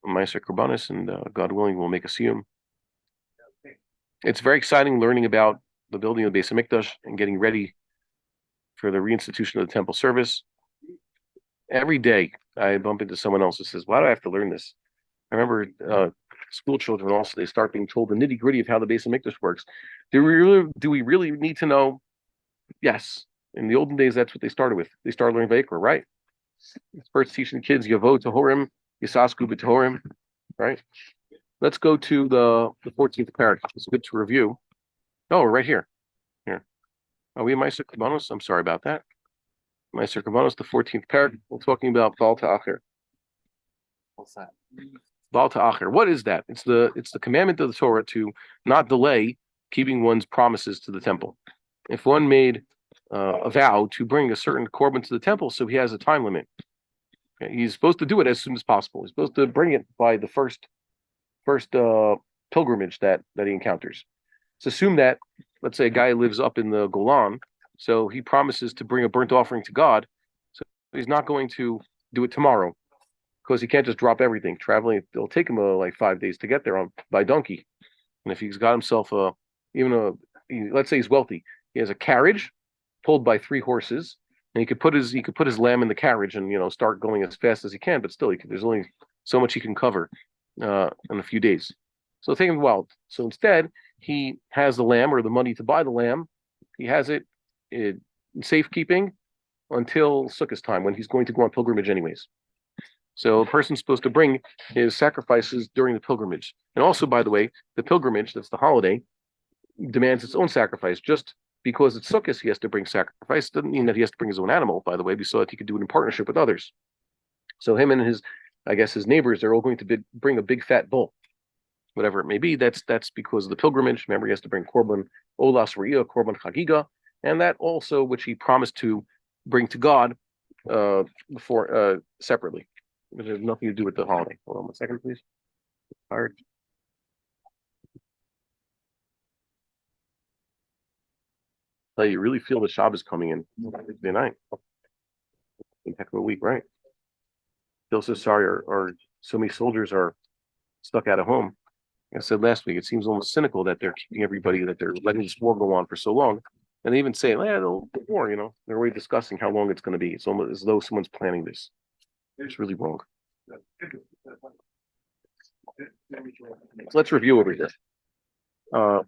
Ma'aser Korbanos, and God willing, we'll make a siyum. It's very exciting learning about the building of the Beis Hamikdash and getting ready for the reinstitution of the temple service. Every day, I bump into someone else who says, "Why do I have to learn this?" I remember school children also, they start being told the nitty-gritty of how the Beis Hamikdash works. Do we really need to know? Yes. In the olden days, that's what they started with. They started learning Vayikra, right? First teaching the kids Yavo Tahorim, Yisasku B'Tahorim, right? Let's go to the 14th paragraph. It's good to review. Oh, we're right here. Here. Are we in Ma'aser Korbanos? I'm sorry about that. Ma'aser Korbanos, the 14th paragraph. We're talking about Baal Ta'achir. What's that? Baal Ta'achir. What is that? It's the commandment of the Torah to not delay keeping one's promises to the temple. If one made a vow to bring a certain korban to the temple, so he has a time limit. Okay? He's supposed to do it as soon as possible. He's supposed to bring it by the first pilgrimage that he encounters. Let's assume that, let's say, a guy lives up in the Golan, so he promises to bring a burnt offering to God. So he's not going to do it tomorrow because he can't just drop everything. Traveling, it'll take him like 5 days to get there by donkey. And if he's got himself let's say he's wealthy, he has a carriage pulled by 3 horses, and he could put his lamb in the carriage and start going as fast as he can. But still, there's only so much he can cover in a few days. So it'll take him a while. So instead, he has the lamb or the money to buy the lamb. He has it in safekeeping until Sukkot time when he's going to go on pilgrimage anyways. So a person's supposed to bring his sacrifices during the pilgrimage. And also, by the way, the pilgrimage, that's the holiday, demands its own sacrifice. Just because it's Sukkot, he has to bring sacrifice. Doesn't mean that he has to bring his own animal, by the way. We saw that he could do it in partnership with others. So him and his neighbors, they're all going to bring a big fat bull. Whatever it may be, that's because of the pilgrimage. Remember, he has to bring korban olas riyah, korban chagiga, and that also which he promised to bring to God before separately. It has nothing to do with the holiday. Hold on 1 second, please. Tired. You really feel the Shabbos coming in Thursday night. Heck of a week, right? Feel so sorry, or so many soldiers are stuck out of home. Like I said last week, it seems almost cynical that they're keeping everybody, that they're letting this war go on for so long. And they even say, the war, they're already discussing how long it's going to be. It's almost as though someone's planning this. It's really wrong. So let's review over here. The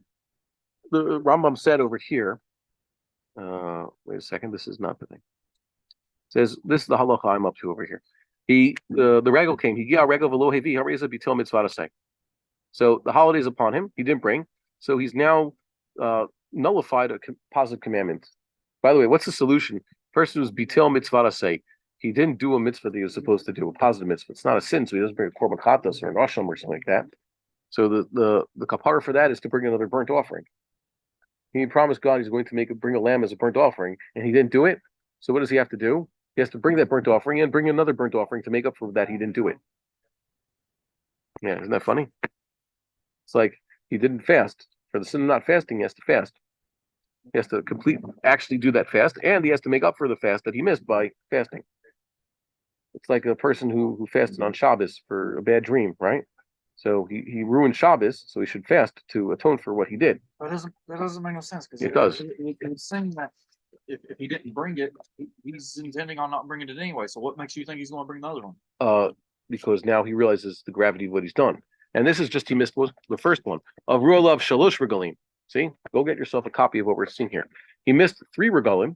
Rambam said over here, wait a second, this is not the thing. It says, this is the halacha I'm up to over here. The regal came. So the holiday is upon him. He didn't bring. So he's now nullified a positive commandment. By the way, what's the solution? Person who's bitel mitzvah say. He didn't do a mitzvah that he was supposed to do, a positive mitzvah. It's not a sin, so he doesn't bring a korban chatas or an asham or something like that. So the kapara for that is to bring another burnt offering. He promised God he's going to bring a lamb as a burnt offering, and he didn't do it. So what does he have to do? He has to bring that burnt offering and bring another burnt offering to make up for that he didn't do it. Yeah, isn't that funny? It's like he didn't fast. For the sin of not fasting, he has to fast. He has to actually do that fast, and he has to make up for the fast that he missed by fasting. It's like a person who fasted on Shabbos for a bad dream, right? So he ruined Shabbos, so he should fast to atone for what he did. That doesn't make no sense. It does. It's saying that if he didn't bring it, he's intending on not bringing it anyway. So what makes you think he's going to bring another one? Because now he realizes the gravity of what he's done. And this is just, he missed the first one. Of rule of shalosh regalim. See? Go get yourself a copy of what we're seeing here. He missed 3 regalim.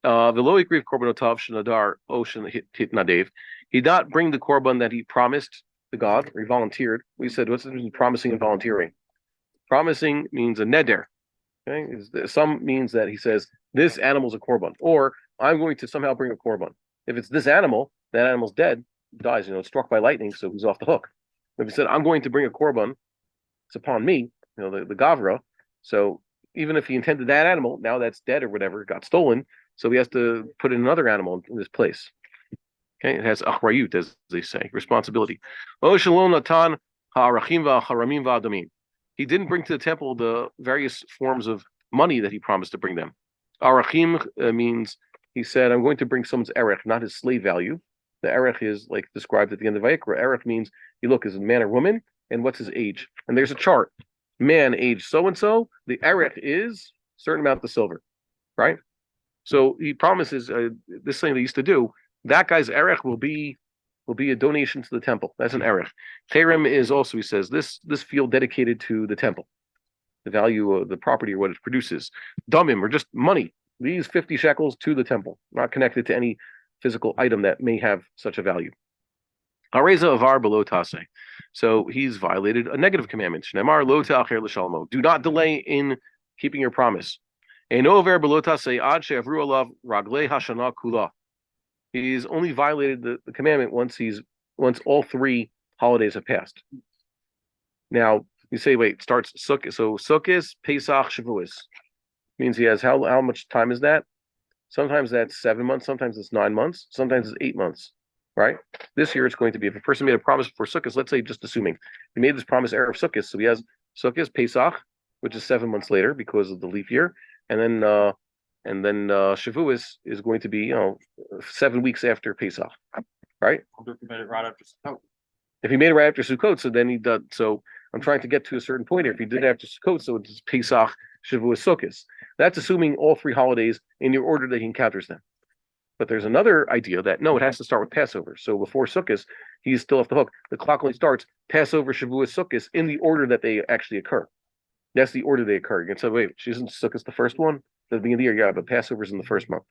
V'lo ikriv korbanotav shenadar ocean hit nadev. He did not bring the korban that he promised to God, or he volunteered. We said, what's the difference between promising and volunteering? Promising means a neder. Okay? Some means that he says, this animal's a korban, or I'm going to somehow bring a korban. If it's this animal, that animal's dead, dies, it's struck by lightning, so he's off the hook. If he said, I'm going to bring a korban, it's upon me, the gavra. So even if he intended that animal, now that's dead or whatever, got stolen, so he has to put in another animal in this place. Okay, it has achrayut, as they say, responsibility. He didn't bring to the temple the various forms of money that he promised to bring them. Arachim means, he said, I'm going to bring someone's erech, not his slave value. The erech is like described at the end of Vayikra. Erech means you look, is it a man or woman, and what's his age? And there's a chart. Man, age so and so. The erech is a certain amount of silver, right? So he promises this thing they used to do. That guy's erech will be a donation to the temple. That's an erech. Terem is also, he says, this field dedicated to the temple, the value of the property or what it produces. Damim or just money. These 50 shekels to the temple, not connected to any physical item that may have such a value. Areza avar below tase. So he's violated a negative commandment. Shnemar lo te'acher l'shalmo. Do not delay in keeping your promise. Eino aver below tase ad she'avru alav raglei hashana kula. He's only violated the commandment once all 3 holidays have passed. Now you say, wait, starts Sukkot. So Sukkot, Pesach, Shavuos means he has how much time is that? Sometimes that's 7 months, sometimes it's 9 months, sometimes it's 8 months, right? This year it's going to be, if a person made a promise before Sukkot, let's say, just assuming he made this promise Erev Sukkot, so he has Sukkot, Pesach, which is 7 months later because of the leap year, and then Shavuos is going to be 7 weeks after Pesach, right? If he made it right after Sukkot. If he made it right after Sukkot, so then he does. So I'm trying to get to a certain point here. If he did it after Sukkot, so it's Pesach, Shavuos, Sukkot. That's assuming all 3 holidays in the order that he encounters them. But there's another idea that no, it has to start with Passover. So before Sukkot, he's still off the hook. The clock only starts Passover, Shavuos, Sukkot in the order that they actually occur. That's the order they occur. You can say, wait, isn't Sukkot the first one? At the beginning of the year, yeah, but Passover's in the first month.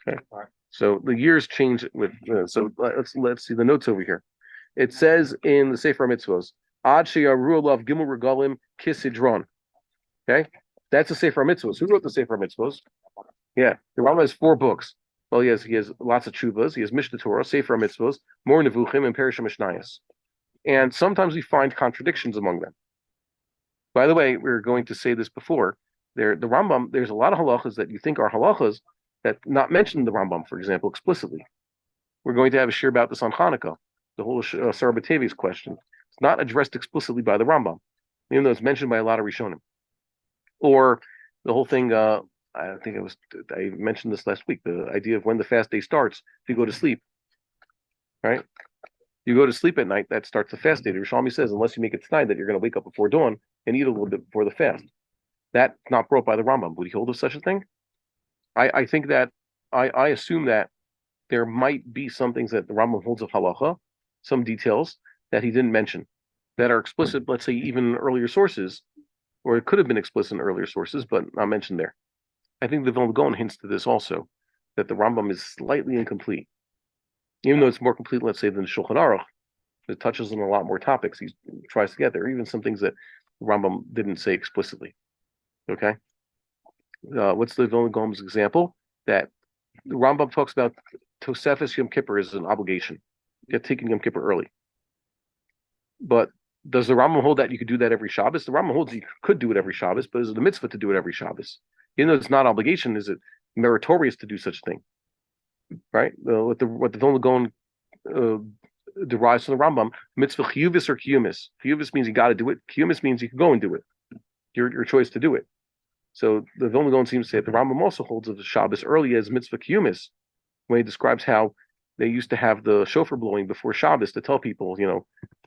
Okay. All right. So the years change with. So let's see the notes over here. It says in the Sefer Mitzvos, Ad sheyaru alav gimel regalim kisidron. Okay, that's the Sefer Mitzvos. Who wrote the Sefer Mitzvos? Yeah, the Rambam has 4 books. Well, he has lots of tshuvas. He has Mishneh Torah, Sefer Mitzvos, Mor Nevuchim, and Perishim Mishnayos. And sometimes we find contradictions among them. By the way, we were going to say this before. The Rambam, there's a lot of halachas that you think are halachas that not mentioned in the Rambam, for example, explicitly. We're going to have a shir about this on Hanukkah. The whole Sarah Batavi's question. It's not addressed explicitly by the Rambam, even though it's mentioned by a lot of Rishonim. Or the whole thing, I mentioned this last week, the idea of when the fast day starts, if you go to sleep, right? You go to sleep at night, that starts the fast day. The Rishonim says, unless you make it tonight, that you're going to wake up before dawn and eat a little bit before the fast. That's not brought by the Rambam. Would he hold of such a thing? I think that, I assume that there might be some things that the Rambam holds of halacha, some details that he didn't mention that are explicit, let's say even in earlier sources, or it could have been explicit in earlier sources, but not mentioned there. I think the Vilna Gaon hints to this also, that the Rambam is slightly incomplete. Even though it's more complete, let's say, than the Shulchan Aruch, it touches on a lot more topics. He tries to get there, even some things that the Rambam didn't say explicitly. Okay? What's the Vilna Gaon's example? That the Rambam talks about Tosefes Yom Kippur as an obligation. Get taking Yom Kippur early. But does the Rambam hold that you could do that every Shabbos? The Rambam holds you could do it every Shabbos, but is it a mitzvah to do it every Shabbos? Even though it's not obligation, is it meritorious to do such a thing? Right? What the Vilna Gaon derives from the Rambam, mitzvah chiyuvis or kiyumis. Chiyuvis means you got to do it. Kiyumis means you can go and do it. Your choice to do it. So the Vilna Gaon seems to say that the Rambam also holds of the Shabbos early as mitzvah kiyumis, when he describes how they used to have the shofar blowing before Shabbos to tell people,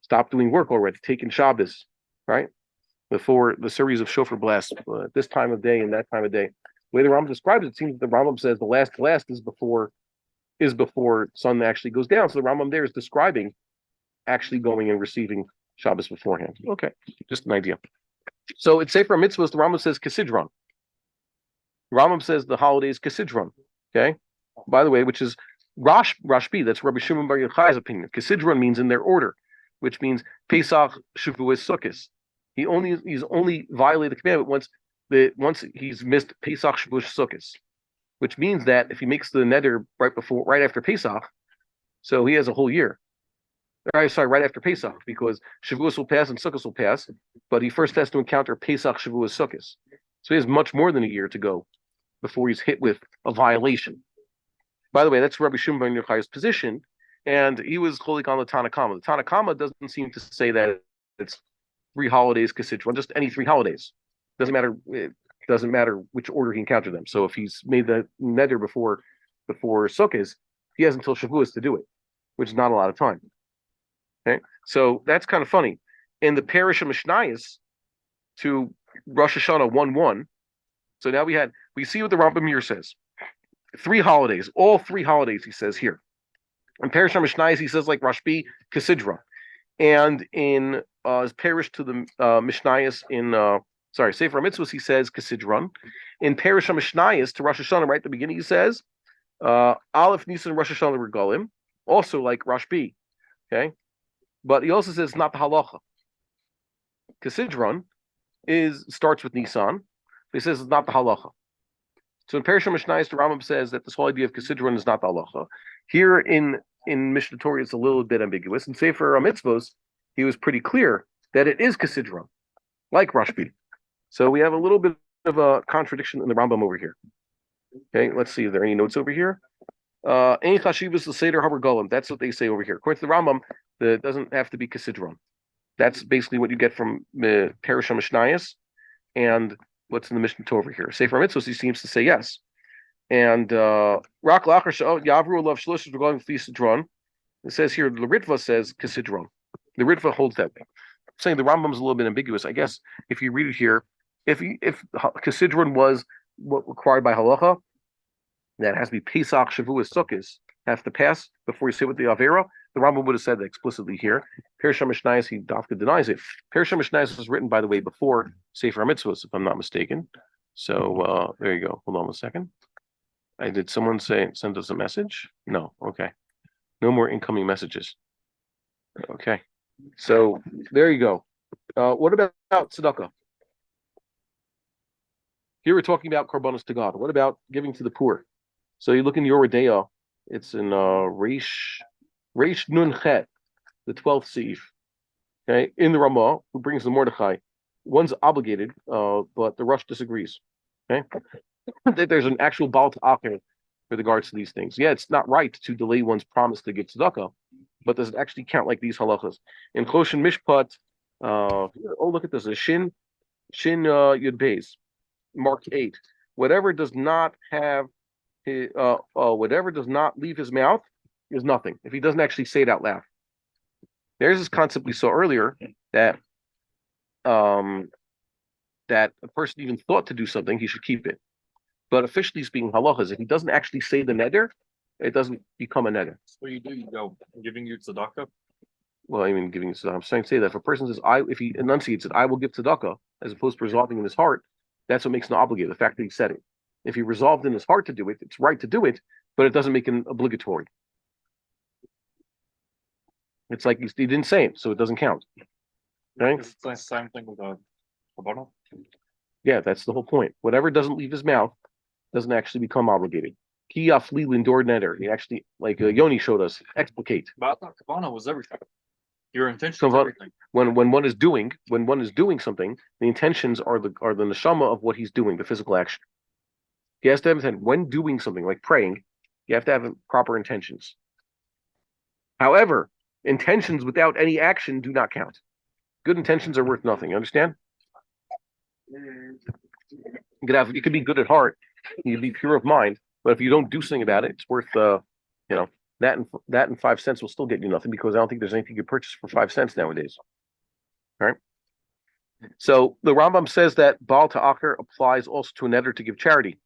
stop doing work already, take in Shabbos, right? Before the series of shofar blasts at this time of day and that time of day. The way the Rambam describes it, it seems that the Rambam says the last is before sun actually goes down. So the Rambam there is describing actually going and receiving Shabbos beforehand. Okay, just an idea. So it's Sefer Mitzvahs, the Rambam says Kisidron. The Rambam says the holiday is Kisidron. Okay, by the way, which is Rashbi, that's Rabbi Shimon Bar Yochai's opinion. Kisidron means in their order, which means Pesach, Shavuos, Sukkot. He's only violated the commandment once he's missed Pesach, Shavuos, Sukkot, which means that if he makes the neder right after Pesach, so he has a whole year. Right after Pesach, because Shavuos will pass and Sukkot will pass, but he first has to encounter Pesach, Shavuos, Sukkot. So he has much more than a year to go before he's hit with a violation. By the way, that's Rabbi Shimon Bar Yochai's position, and he was holding on the Tanna Kama. The Tanna Kama doesn't seem to say that it's 3 holidays Kisidron, just any 3 holidays. Doesn't matter. It doesn't matter which order he encountered them. So if he's made the neder before Sukkot, he has until Shavuos to do it, which is not a lot of time. Okay, so that's kind of funny. In the parish of Mishnayos to Rosh Hashanah 1-1. So now we see what the Rambam here says. 3 holidays, all 3 holidays he says here. In parish of Mishnayos he says like Rashbi Kesidra, and in his parish to the Mishnayos in Sefer HaMitzvos he says Kesidron. In parish of Mishnayos to Rosh Hashanah right at the beginning he says Aleph Nisan Rosh Hashanah Regalim, also like Rashbi. Okay, but he also says not the halacha. Kesidron starts with Nisan. He says it's not the halacha. So in Parashah Mishnayos, the Rambam says that this whole idea of Kesidron is not the halacha. Here in Mishneh Torah, it's a little bit ambiguous. In Sefer HaMitzvos, he was pretty clear that it is Kesidron, like Rashbi. So we have a little bit of a contradiction in the Rambam over here. Okay, let's see. Are there any notes over here? Any chashivas l'seder haber golem. That's what they say over here. According to the Rambam, it doesn't have to be Kesidron. That's basically what you get from Parashah Mishnayos and what's in the Mishneh Torah over here. Sefer HaMitzvos, he seems to say yes. And Rak Lachar Yavru Love Shlosh Regarding Kesidron. It says here, the Ritva says Kesidron. The Ritva holds that. I'm saying the Rambam's a little bit ambiguous. I guess if you read it here, if Kesidron was what required by halacha, that has to be Pesach, Shavuos, Sukkos, have to pass before you say with the Avera. The Rambam would have said that explicitly here. Parashah Mishnayos, he dafka denies it. Parashah Mishnayos was written, by the way, before Sefer HaMitzvos, if I'm not mistaken. So there you go. Hold on a second. Did someone send us a message? No. Okay. No more incoming messages. Okay. So there you go. What about tzedakah? Here we're talking about korbanos to God. What about giving to the poor? So you look in Yoreh Deah, it's in Reish Nun Chet, the 12th Seif. Okay, in the Ramah, who brings the Mordechai, one's obligated, but the Rush disagrees. Okay, that there's an actual Baal Ta'acher with regards to these things. Yeah, it's not right to delay one's promise to give tzedakah, but does it actually count like these halachas? In Choshen Mishpat, look at this, a Shin Yud Beis, marked 8. Whatever does not leave his mouth is nothing if he doesn't actually say it out loud. There's this concept we saw earlier that that a person even thought to do something, he should keep it. But officially speaking, halachas, if he doesn't actually say the neder, it doesn't become a neder. So you go giving you tzedakah. Well, I mean, giving you tzedakah. I'm saying say that if a person says if he enunciates it, I will give tzedakah, as opposed to resolving in his heart, that's what makes an obligated. The fact that he said it. If he resolved in his heart to do it, it's right to do it, but it doesn't make it obligatory. It's like he didn't say it, so it doesn't count. Right? It's the same thing with the HaKorbanot. Yeah, that's the whole point. Whatever doesn't leave his mouth doesn't actually become obligated. Ki afli lindor neder. He actually, like Yoni showed us, explicate. But the HaKorbanot was everything. Your intention is everything. When one is doing something, the intentions are the neshama of what he's doing, the physical action. He has to have intent. When doing something like praying, you have to have proper intentions. However, intentions without any action do not count. Good intentions are worth nothing. You understand? You could be good at heart, you could be pure of mind, but if you don't do something about it, it's worth that and 5 cents will still get you nothing, because I don't think there's anything you could purchase for 5 cents nowadays. All right. So the Rambam says that Baal Ta'acher applies also to a neder to give charity.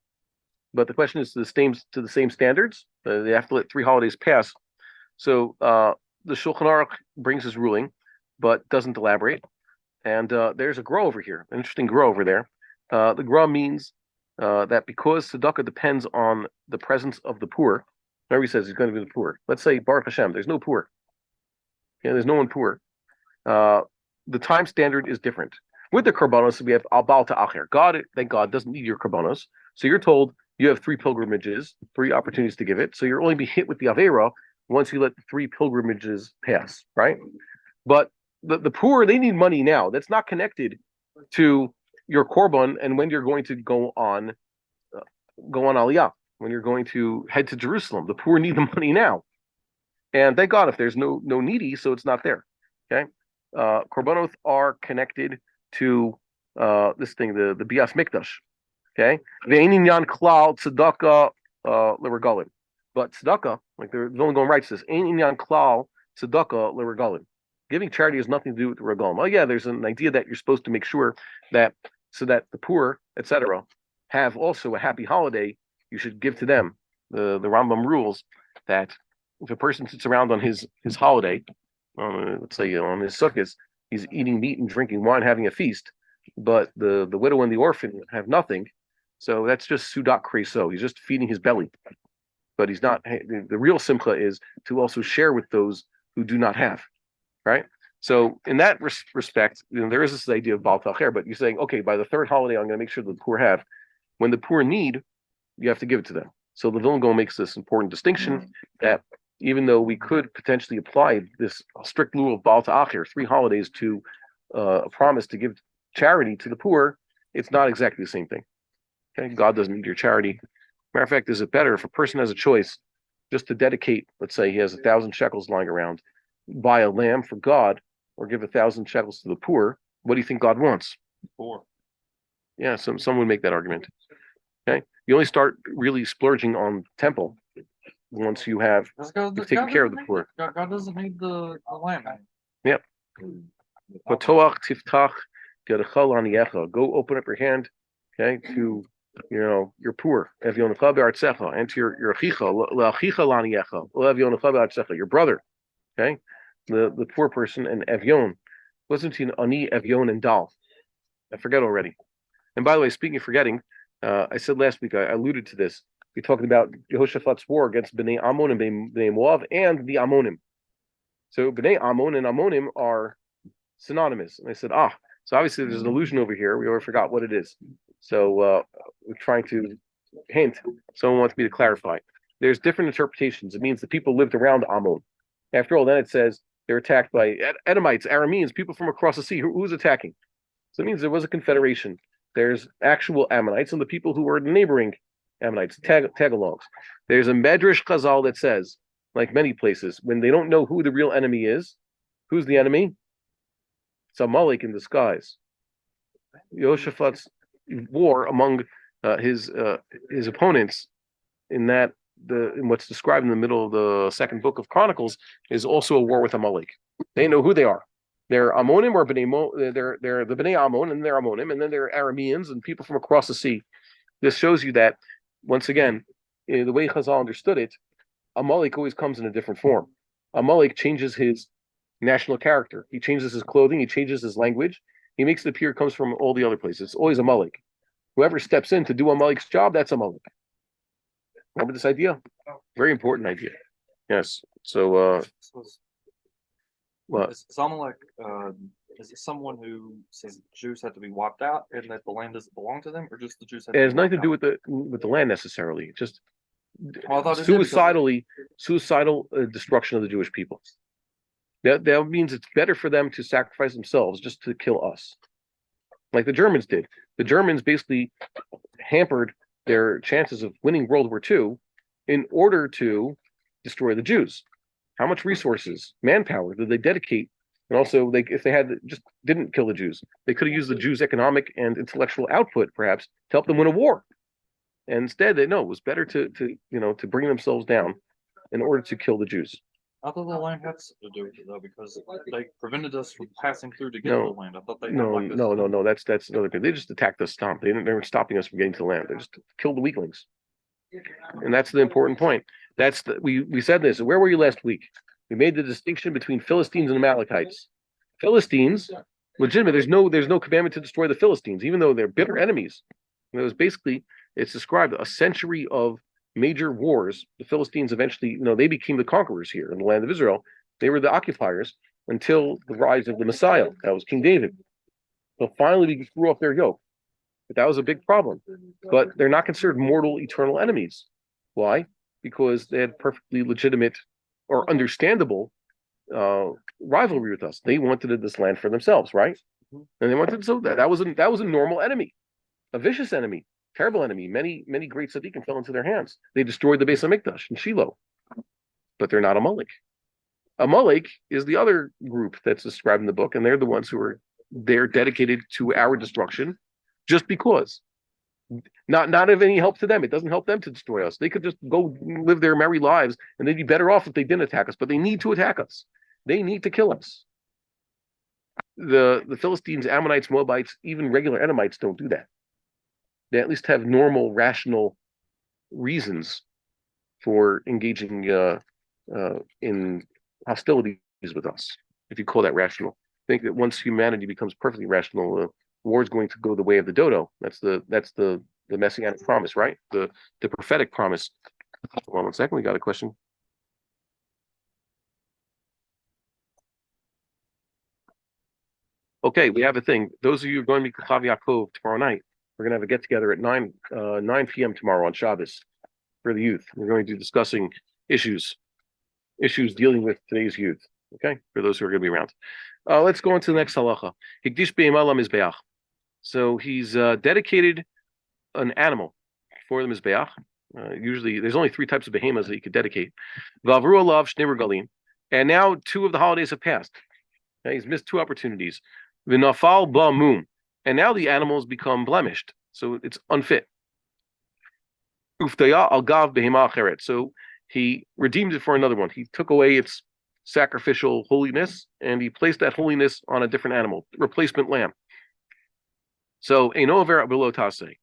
But the question is to the same standards. They have to let 3 holidays pass. So the Shulchan Aruch brings his ruling, but doesn't elaborate. And there's a grow over here, an interesting grow over there. The grow means that because tzedakah depends on the presence of the poor. Remember, he says he's going to be the poor. Let's say Baruch Hashem, there's no poor. Okay, there's no one poor. The time standard is different. With the korbanos, we have al Baal Ta'acher. God, thank God, doesn't need your korbanos. So you're told you have 3 pilgrimages, 3 opportunities to give it. So you're only be hit with the Avera once you let the 3 pilgrimages pass, right? But the poor, they need money now. That's not connected to your korban and when you're going to go on Aliyah, when you're going to head to Jerusalem. The poor need the money now. And thank God if there's no needy, so it's not there. Okay? Korbanot are connected to this thing, the Bias Mikdash. Okay? Ve'einin yan klal tzedakah l'regalim. But tzedakah, like the Vilna Gaon writes this, "Ein inyan klal tzedakah l'regalim." Giving charity has nothing to do with the regalim. Oh yeah, there's an idea that you're supposed to make sure that so that the poor, etc., have also a happy holiday. You should give to them. The Rambam rules that if a person sits around on his holiday, let's say on his sukkahs, he's eating meat and drinking wine, having a feast, but the widow and the orphan have nothing. So that's just sudak kreso. He's just feeding his belly, but he's not. The real simcha is to also share with those who do not have, right? So in that respect, there is this idea of Baal Tacher, but you're saying, okay, by the third holiday, I'm going to make sure the poor have. When the poor need, you have to give it to them. So the Vilna Gaon makes this important distinction that even though we could potentially apply this strict rule of Baal Ta'achir, 3 holidays, to a promise to give charity to the poor, it's not exactly the same thing. Okay, God doesn't need your charity. Matter of fact, is it better if a person has a choice just to dedicate, let's say he has 1,000 shekels lying around, buy a lamb for God or give 1,000 shekels to the poor? What do you think God wants? Poor. Yeah, some would make that argument. Okay, you only start really splurging on temple once you've taken care of the poor. God doesn't need the lamb. Yep. Patoach tiftach gedechal aniyecha. Go open up your hand, okay, to your poor. Evyonecha be'artzecha, and to your achicha la'achicha laniyecha. Evyonecha be'artzecha, your brother. Okay, the poor person, and evyon. Wasn't he ani evyon and dal? I forget already. And by the way, speaking of forgetting, I said last week, I alluded to this. We talked about Jehoshaphat's war against Bnei Ammon and Bnei Moav and the Ammonim. So Bnei Ammon and Ammonim are synonymous. And I said, so obviously there's an illusion over here. We already forgot what it is. So we're trying to hint. Someone wants me to clarify. There's different interpretations. It means the people lived around Ammon. After all, then it says they're attacked by Edomites, Arameans, people from across the sea. Who's attacking? So it means there was a confederation. There's actual Ammonites and the people who were neighboring Ammonites, Tagalogs. There's a Medrash Chazal that says, like many places, when they don't know who the real enemy is, who's the enemy? It's Amalek in disguise. Yehoshaphat's war among his opponents, in what's described in the middle of the second book of Chronicles, is also a war with Amalek. They know who they are. They're Ammonim or they're the Bnei Ammon, and they're Ammonim, and then they're Arameans and people from across the sea. This shows you that, once again, the way Chazal understood it, Amalek always comes in a different form. Amalek changes his national character. He changes his clothing. He changes his language. He makes it appear it comes from all the other places. It's always Amalek. Whoever steps in to do Amalek's job, that's Amalek. Remember this idea? Very important idea. Yes. So, what? Is Amalek, is it someone who says Jews have to be wiped out and that the land doesn't belong to them, or just the Jews have It to has be nothing to wiped do out? with the land necessarily. Just Well, I thought it did because suicidal destruction of the Jewish people. That means it's better for them to sacrifice themselves just to kill us, like the Germans did. The Germans basically hampered their chances of winning World War II in order to destroy the Jews. How much resources, manpower did they dedicate? And also, if they just didn't kill the Jews, they could have used the Jews' economic and intellectual output, perhaps, to help them win a war. And instead, it was better to bring themselves down in order to kill the Jews. I thought the land had something to do with it though, because they prevented us from passing through to get No. to the land. I thought they had No. That's another thing. They just attacked us. They weren't stopping us from getting to the land. They just killed the weaklings. And that's the important point. We said this. Where were you last week? We made the distinction between Philistines and Amalekites. Philistines, legitimate. There's no commandment to destroy the Philistines, even though they're bitter enemies. And it was basically, it's described a century of major wars. The Philistines eventually, they became the conquerors here in the land of Israel. They were the occupiers until the rise of the Messiah. That was King David. So finally, we threw off their yoke. But that was a big problem. But they're not considered mortal, eternal enemies. Why? Because they had perfectly legitimate or understandable rivalry with us. They wanted this land for themselves, right? And they wanted that was a normal enemy, a vicious enemy, terrible enemy. Many great tzaddikim fell into their hands. They destroyed the Beis Hamikdash in Shilo, but they're not Amalek. Amalek is the other group that's described in the book, and they're the ones who are dedicated to our destruction, just because. Not of any help to them. It doesn't help them to destroy us. They could just go live their merry lives, and they'd be better off if they didn't attack us. But they need to attack us. They need to kill us. The Philistines, Ammonites, Moabites, even regular Edomites don't do that. They at least have normal, rational reasons for engaging in hostilities with us, if you call that rational. I think that once humanity becomes perfectly rational, war is going to go the way of the dodo. That's the messianic promise, right? The prophetic promise. Hold on 1 second. We got a question. Okay, we have a thing. Those of you who are going to be Kachav Yaakov tomorrow night, we're going to have a get together at 9 p.m. tomorrow on Shabbos for the youth. We're going to be discussing issues dealing with today's youth. Okay, for those who are going to be around. Let's go on to the next halacha. Hikdish be'emal mizbeach. So he's dedicated an animal for the mizbeach. Usually, there's only 3 types of behemoths that you could dedicate. V'avru alav shnei regalim. And now 2 of the holidays have passed. Okay, he's missed 2 opportunities. V'nafal ba'mum. And now the animals become blemished, so it's unfit. Uftaya al gav behema acheret. So he redeemed it for another one. He took away its sacrificial holiness and he placed that holiness on a different animal, replacement lamb. So Eino aver below tase.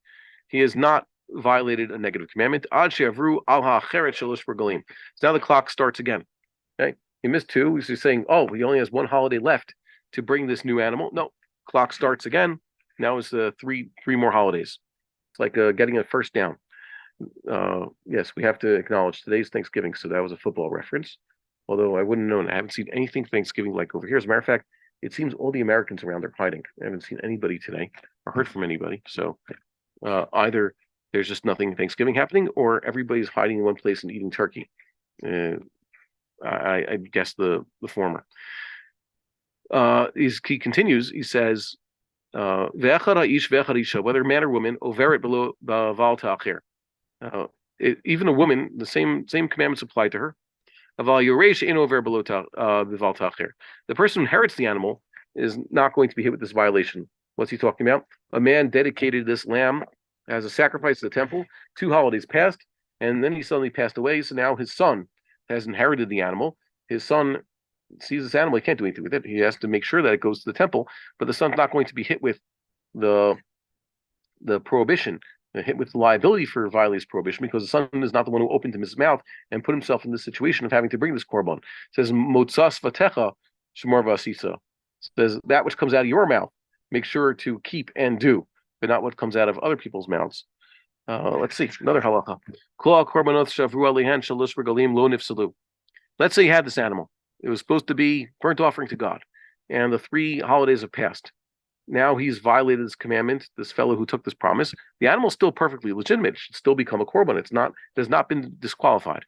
He has not violated a negative commandment. Ad she'avru al ha'acheret shalosh regalim. So now the clock starts again. Okay, he missed 2. He's saying, oh, he only has 1 holiday left to bring this new animal. No, clock starts again. Now it's 3 more holidays. It's like getting a first down. Yes, we have to acknowledge today's Thanksgiving, so that was a football reference. Although I wouldn't know, I haven't seen anything Thanksgiving like over here. As a matter of fact, it seems all the Americans around are hiding. I haven't seen anybody today or heard from anybody. So either there's just nothing Thanksgiving happening, or everybody's hiding in one place and eating turkey. I guess the former. He continues. He says, whether man or woman, overet below val ta'achir. Even a woman, the same commandments apply to her. The person who inherits the animal is not going to be hit with this violation. What's he talking about? A man dedicated this lamb as a sacrifice to the temple. 2 holidays passed, and then he suddenly passed away. So now his son has inherited the animal. His son sees this animal, he can't do anything with it. He has to make sure that it goes to the temple, but the son's not going to be hit with the prohibition, hit with the liability for violating prohibition, because the son is not the one who opened his mouth and put himself in the situation of having to bring this korban. It says motzas vatecha shemar vasisa. Says that which comes out of your mouth, make sure to keep and do, but not what comes out of other people's mouths. Let's see another halacha. Let's say you had this animal. It was supposed to be burnt offering to God, and the 3 holidays have passed. Now he's violated this commandment, this fellow who took this promise. The animal's still perfectly legitimate. It should still become a korban. It has not been disqualified.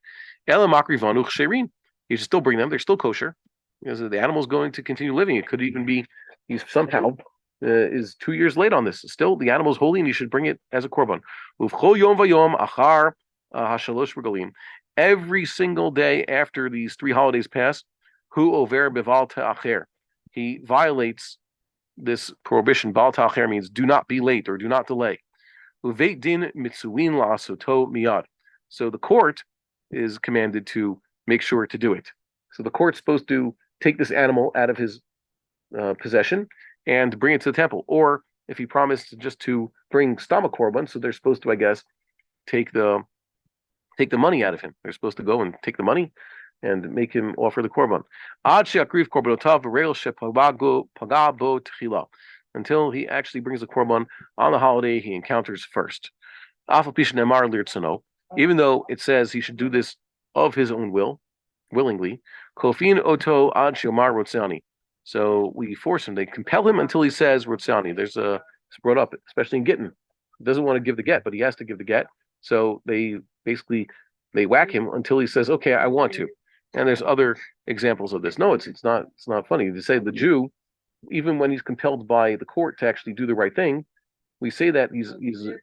He should still bring them. They're still kosher. Because the animal's going to continue living. It could even be he's somehow is 2 years late on this. Still, the animal's holy and you should bring it as a korban. Every single day after these 3 holidays pass, he violates this prohibition. Bal ta'acher means do not be late or do not delay. So the court is commanded to make sure to do it. So the court's supposed to take this animal out of his possession and bring it to the temple. Or if he promised just to bring stomach korban, so they're supposed to, I guess, take the money out of him. They're supposed to go and take the money and make him offer the korban. Until he actually brings the korban on the holiday he encounters first. Even though it says he should do this of his own will, willingly. So we force him. They compel him until he says Rotzani. It's brought up, especially in Gittin. He doesn't want to give the get, but he has to give the get. So they whack him until he says, okay, I want to. And there's other examples of this. No, it's not funny. They say the Jew, even when he's compelled by the court to actually do the right thing, we say that he's to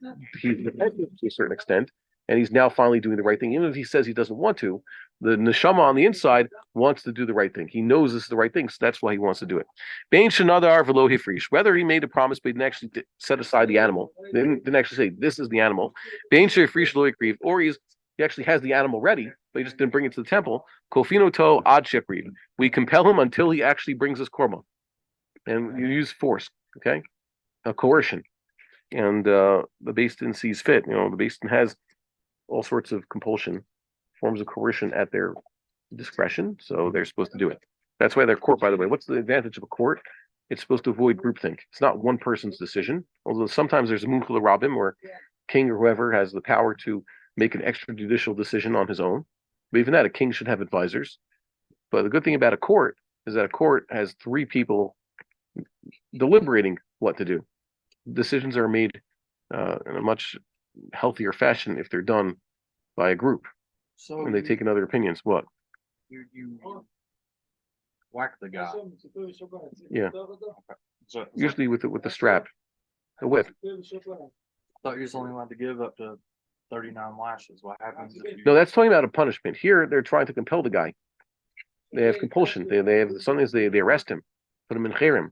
a certain extent, and he's now finally doing the right thing. Even if he says he doesn't want to, the neshama on the inside wants to do the right thing. He knows this is the right thing, so that's why he wants to do it. Whether he made a promise but didn't actually set aside the animal, didn't actually say this is the animal, or he actually has the animal ready, but he just didn't bring it to the temple. We compel him until he actually brings his korban, and you use force, okay, a coercion, and the Beis Din sees fit. The Beis Din has all sorts of compulsion, forms of coercion at their discretion, so they're supposed to do it. That's why they're court, by the way. What's the advantage of a court? It's supposed to avoid groupthink. It's not one person's decision, although sometimes there's a munchel rabim where king or whoever has the power to make an extrajudicial decision on his own. But even that, a king should have advisors. But the good thing about a court is that a court has three people deliberating what to do. Decisions are made in a much healthier fashion if they're done by a group. So And they take in other opinions. What? you whack the guy. Yeah. So Usually with the strap, the whip. I thought you're only allowed to give up to 39 lashes. What happens if you... No, that's talking about a punishment. Here, they're trying to compel the guy. They have compulsion. They have sometimes they arrest him, put him in cherim.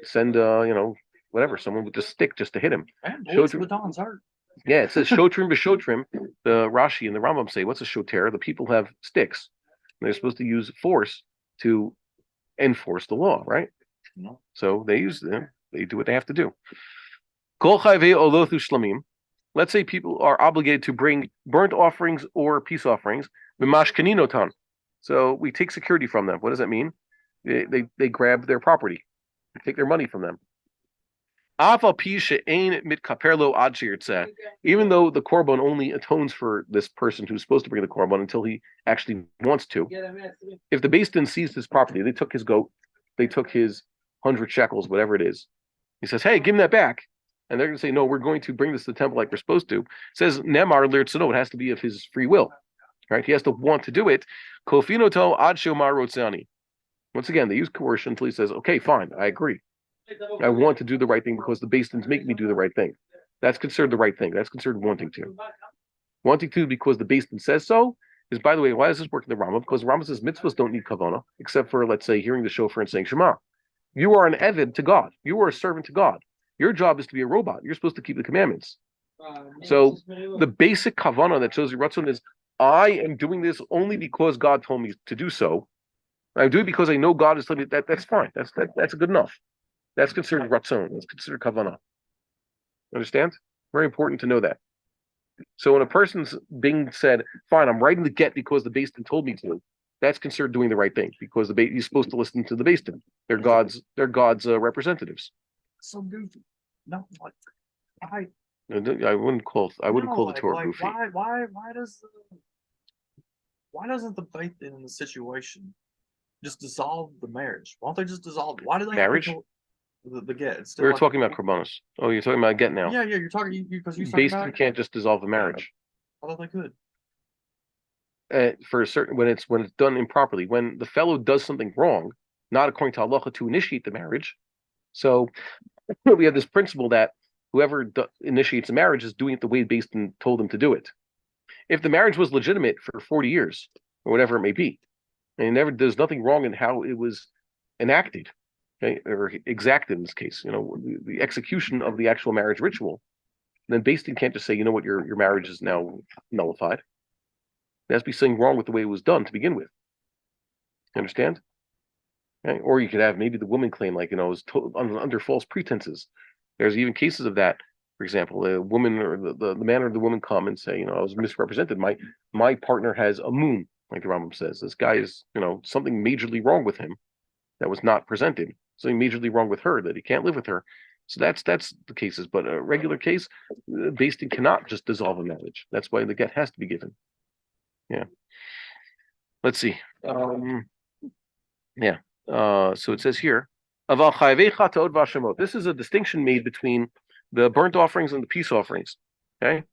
Send whatever, someone with a stick just to hit him. Man, bullets, batons hurt. Yeah, it says shotrim b'shotrim. The Rashi and the Rambam say, what's a shoter? The people have sticks. And they're supposed to use force to enforce the law, right? No. So they use them. They do what they have to do. Kol chayvei olothu shlamim. Let's say people are obligated to bring burnt offerings or peace offerings. B'mashkaninotan. So we take security from them. What does that mean? They grab their property. We take their money from them. Even though the korban only atones for this person who's supposed to bring the korban until he actually wants to. If the Beis Din seized his property, they took his goat, they took his 100 shekels, whatever it is. He says, "Hey, give him that back," and they're going to say, "No, we're going to bring this to the temple like we're supposed to." It says Nemar Lirtzano, it has to be of his free will, right? He has to want to do it. Kofinoto ad shomar rotzani. Once again, they use coercion until he says, "Okay, fine, I agree. I want to do the right thing because the Beis Din's make me do the right thing." That's considered the right thing. That's considered wanting to. Wanting to because the Beis Din says so is, by the way, why does this work in the Rambam? Because the Rambam says mitzvahs don't need kavanah, except for, let's say, hearing the shofar and saying Shema. You are an eved to God. You are a servant to God. Your job is to be a robot. You're supposed to keep the commandments. So the basic kavanah that shows your ratzon is, I am doing this only because God told me to do so. I do it because I know God is telling me that. That's fine. That's good enough. That's considered ratzon. That's considered kavanah. Understand? Very important to know that. So when a person's being said, "Fine, I'm writing the get because the Beis Din told me to," that's considered doing the right thing because you're supposed to listen to the Beis Din. They're God's representatives. So goofy. No, like I wouldn't call the Torah goofy. Why doesn't the Beis Din in the situation just dissolve the marriage? Why don't they just dissolve? Why do they marriage? Have the get? We were talking about korbanos. Oh, you're talking about get now. Yeah, you're talking because you Beis Din can't just dissolve the marriage. I thought they could. For a certain when it's done improperly, when the fellow does something wrong, not according to halacha to initiate the marriage. So we have this principle that whoever initiates a marriage is doing it the way Beis Din told them to do it. If the marriage was legitimate for 40 years or whatever it may be, and there's nothing wrong in how it was enacted, okay, or exacted in this case, the execution of the actual marriage ritual, then Beis Din can't just say, you know what, your marriage is now nullified. There has to be something wrong with the way it was done to begin with. You understand? Okay? Or you could have maybe the woman claim, like, it was under false pretenses. There's even cases of that. For example, a woman or the man or the woman come and say, I was misrepresented. My partner has a moon, like the Rambam says. This guy is, something majorly wrong with him that was not presented. Something majorly wrong with her that he can't live with her. So that's the cases. But a regular case, Beis Din cannot just dissolve a marriage. That's why the get has to be given. Yeah. Let's see. So it says here, this is a distinction made between the burnt offerings and the peace offerings. Okay.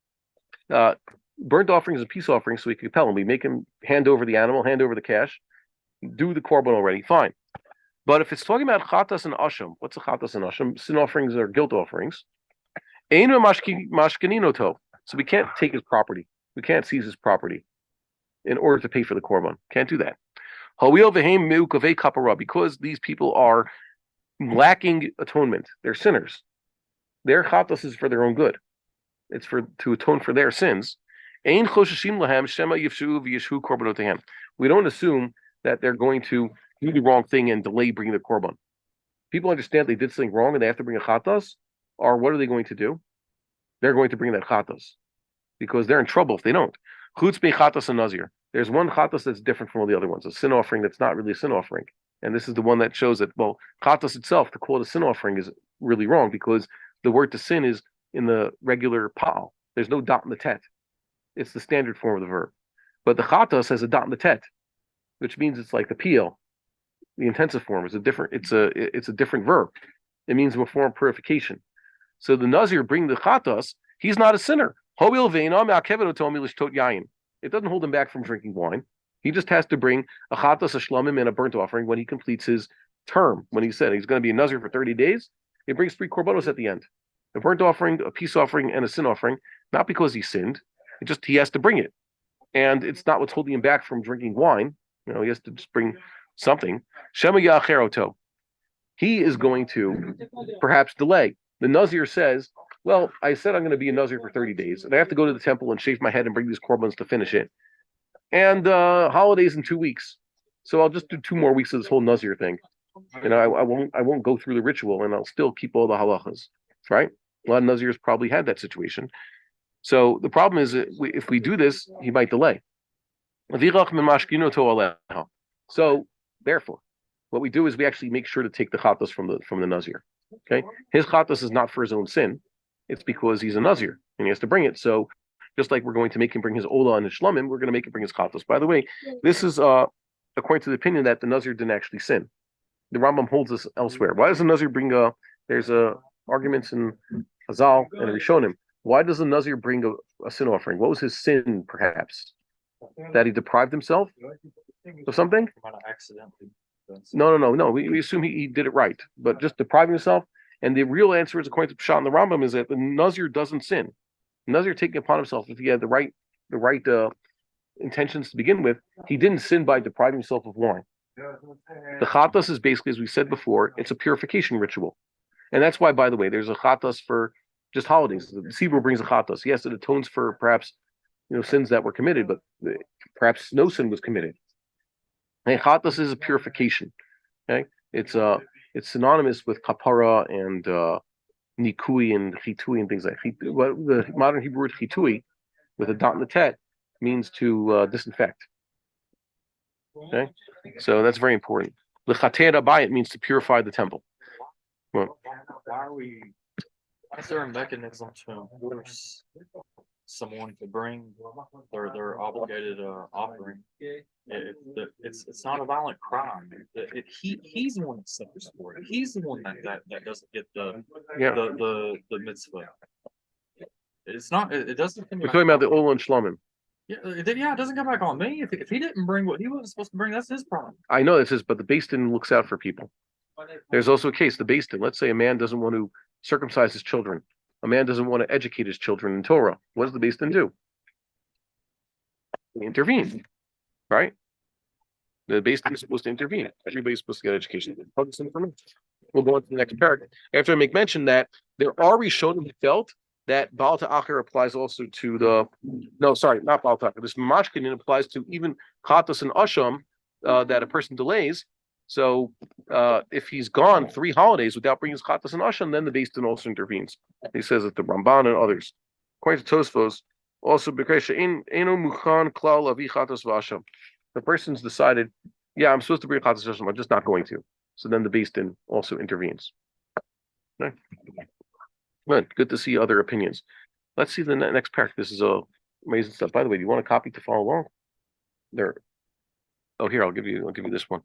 Burnt offerings and peace offerings, so we can compel him. We make him hand over the animal, hand over the cash, do the korban already. Fine. But if it's talking about chatas and asham, what's a chatas and asham? Sin offerings are guilt offerings. Einu mashkaninoto. So we can't take his property. We can't seize his property in order to pay for the korban. Can't do that. Because these people are lacking atonement. They're sinners. Their chatos is for their own good. It's to atone for their sins. We don't assume that they're going to do the wrong thing and delay bringing the korban. People understand they did something wrong and they have to bring a chatos, or what are they going to do? They're going to bring that chatos because they're in trouble if they don't. Chutz be chatos and nazir. There's one chatos that's different from all the other ones, a sin offering that's not really a sin offering. And this is the one that shows that, well, chatos itself, to call it a sin offering is really wrong because the word to sin is in the regular pa'al. There's no dot in the tet. It's the standard form of the verb. But the chatos has a dot in the tet, which means it's like the peel. The intensive form is a different. It's a different verb. It means a form of purification. So the nazir bring the chatos. He's not a sinner. It doesn't hold him back from drinking wine. He just has to bring a chatos, a shlamim, and a burnt offering when he completes his term. When he said he's going to be a nazir for 30 days, he brings 3 korbanos at the end: a burnt offering, a peace offering, and a sin offering. Not because he sinned. He has to bring it, and it's not what's holding him back from drinking wine. He has to just bring something. Shema Yacheroto. He is going to perhaps delay. The nazir says, well, I said I'm going to be a nazir for 30 days, and I have to go to the temple and shave my head and bring these korbans to finish it. And holidays in 2 weeks, so I'll just do 2 more weeks of this whole nazir thing. I won't go through the ritual, and I'll still keep all the halachas. Right? A lot of nazirs probably had that situation. So the problem is, if we do this, he might delay. So therefore, what we do is we actually make sure to take the chatos from the nazir. Okay, his chatos is not for his own sin; it's because he's a nazir and he has to bring it. So just like we're going to make him bring his ola and his shlamim, we're going to make him bring his chatos. By the way, this is according to the opinion that the nazir didn't actually sin. The Rambam holds this elsewhere. Why does the nazir bring there's arguments in Hazal and Rishonim. Why does the nazir bring a sin offering? What was his sin, perhaps? That he deprived himself of something? Accidentally. No. We assume he did it right, but just depriving himself. And the real answer is, according to Pshat and the Rambam, is that the nazir doesn't sin. The nazir taking upon himself, if he had the right intentions to begin with, he didn't sin by depriving himself of wine. The chatas is basically, as we said before, it's a purification ritual, and that's why, by the way, there's a chatas for just holidays. The Sibur brings a chatas. Yes, it atones for perhaps sins that were committed, but perhaps no sin was committed. And chatas is a purification. Okay, it's synonymous with kapara and nikui and chitui and things like that. The modern Hebrew word chitui with a dot in the tet means to disinfect. Okay, so that's very important. L'chater bayit means to purify the temple. Well, Why is there a mechanism to force someone to bring their obligated offering? It's not a violent crime. He's the one that suffers for it. He's the one that doesn't get the mitzvah. It's not. It doesn't. We're talking about the ola and shlamim. Yeah, it doesn't come back on me. If he didn't bring what he wasn't supposed to bring, that's his problem. I know this is, but the Beis Din looks out for people. There's also a case, the Beis Din. Let's say a man doesn't want to circumcise his children. A man doesn't want to educate his children in Torah. What does the Beis Din do? They intervene, right? The Beis Din is supposed to intervene. Everybody's supposed to get education. We'll go on to the next paragraph. After I make mention that there are Rishonim who felt that Baal Ta'achir applies also to not Baal Ta'achir. This Mashkinin applies to even Chatas and Asham that a person delays. So if he's gone 3 holidays without bringing his Chatas and Asham, then the Beis Din also intervenes. He says that the Ramban and others. According to Tosfos, also B'kresha Eno Muchan Klal Avi Chatas v'Asham. The person's decided, yeah, I'm supposed to bring Chatas and Asham, I'm just not going to. So then the Beis Din also intervenes. Okay. Good to see other opinions. Let's see the next paragraph. This is amazing stuff. By the way, do you want a copy to follow along? There. Oh, here, I'll give you this one.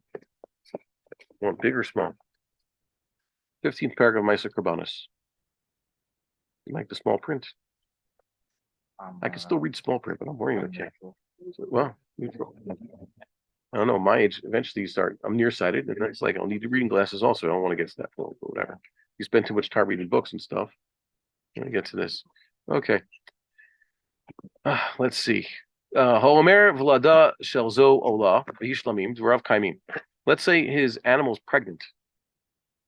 Want big or small? 15th paragraph of Ma'aser Korbanos. You like the small print? I can still read small print, but I'm worrying about you. Well, I don't know. My age, eventually I'm nearsighted, and it's like I'll need reading glasses also. I don't want to get to that level, but whatever. You spend too much time reading books and stuff. Let me get to this. Okay. Let's see. Ha'omer v'lada shel zo ola v'hishlamim d'rav kaimim. Let's say his animal's pregnant.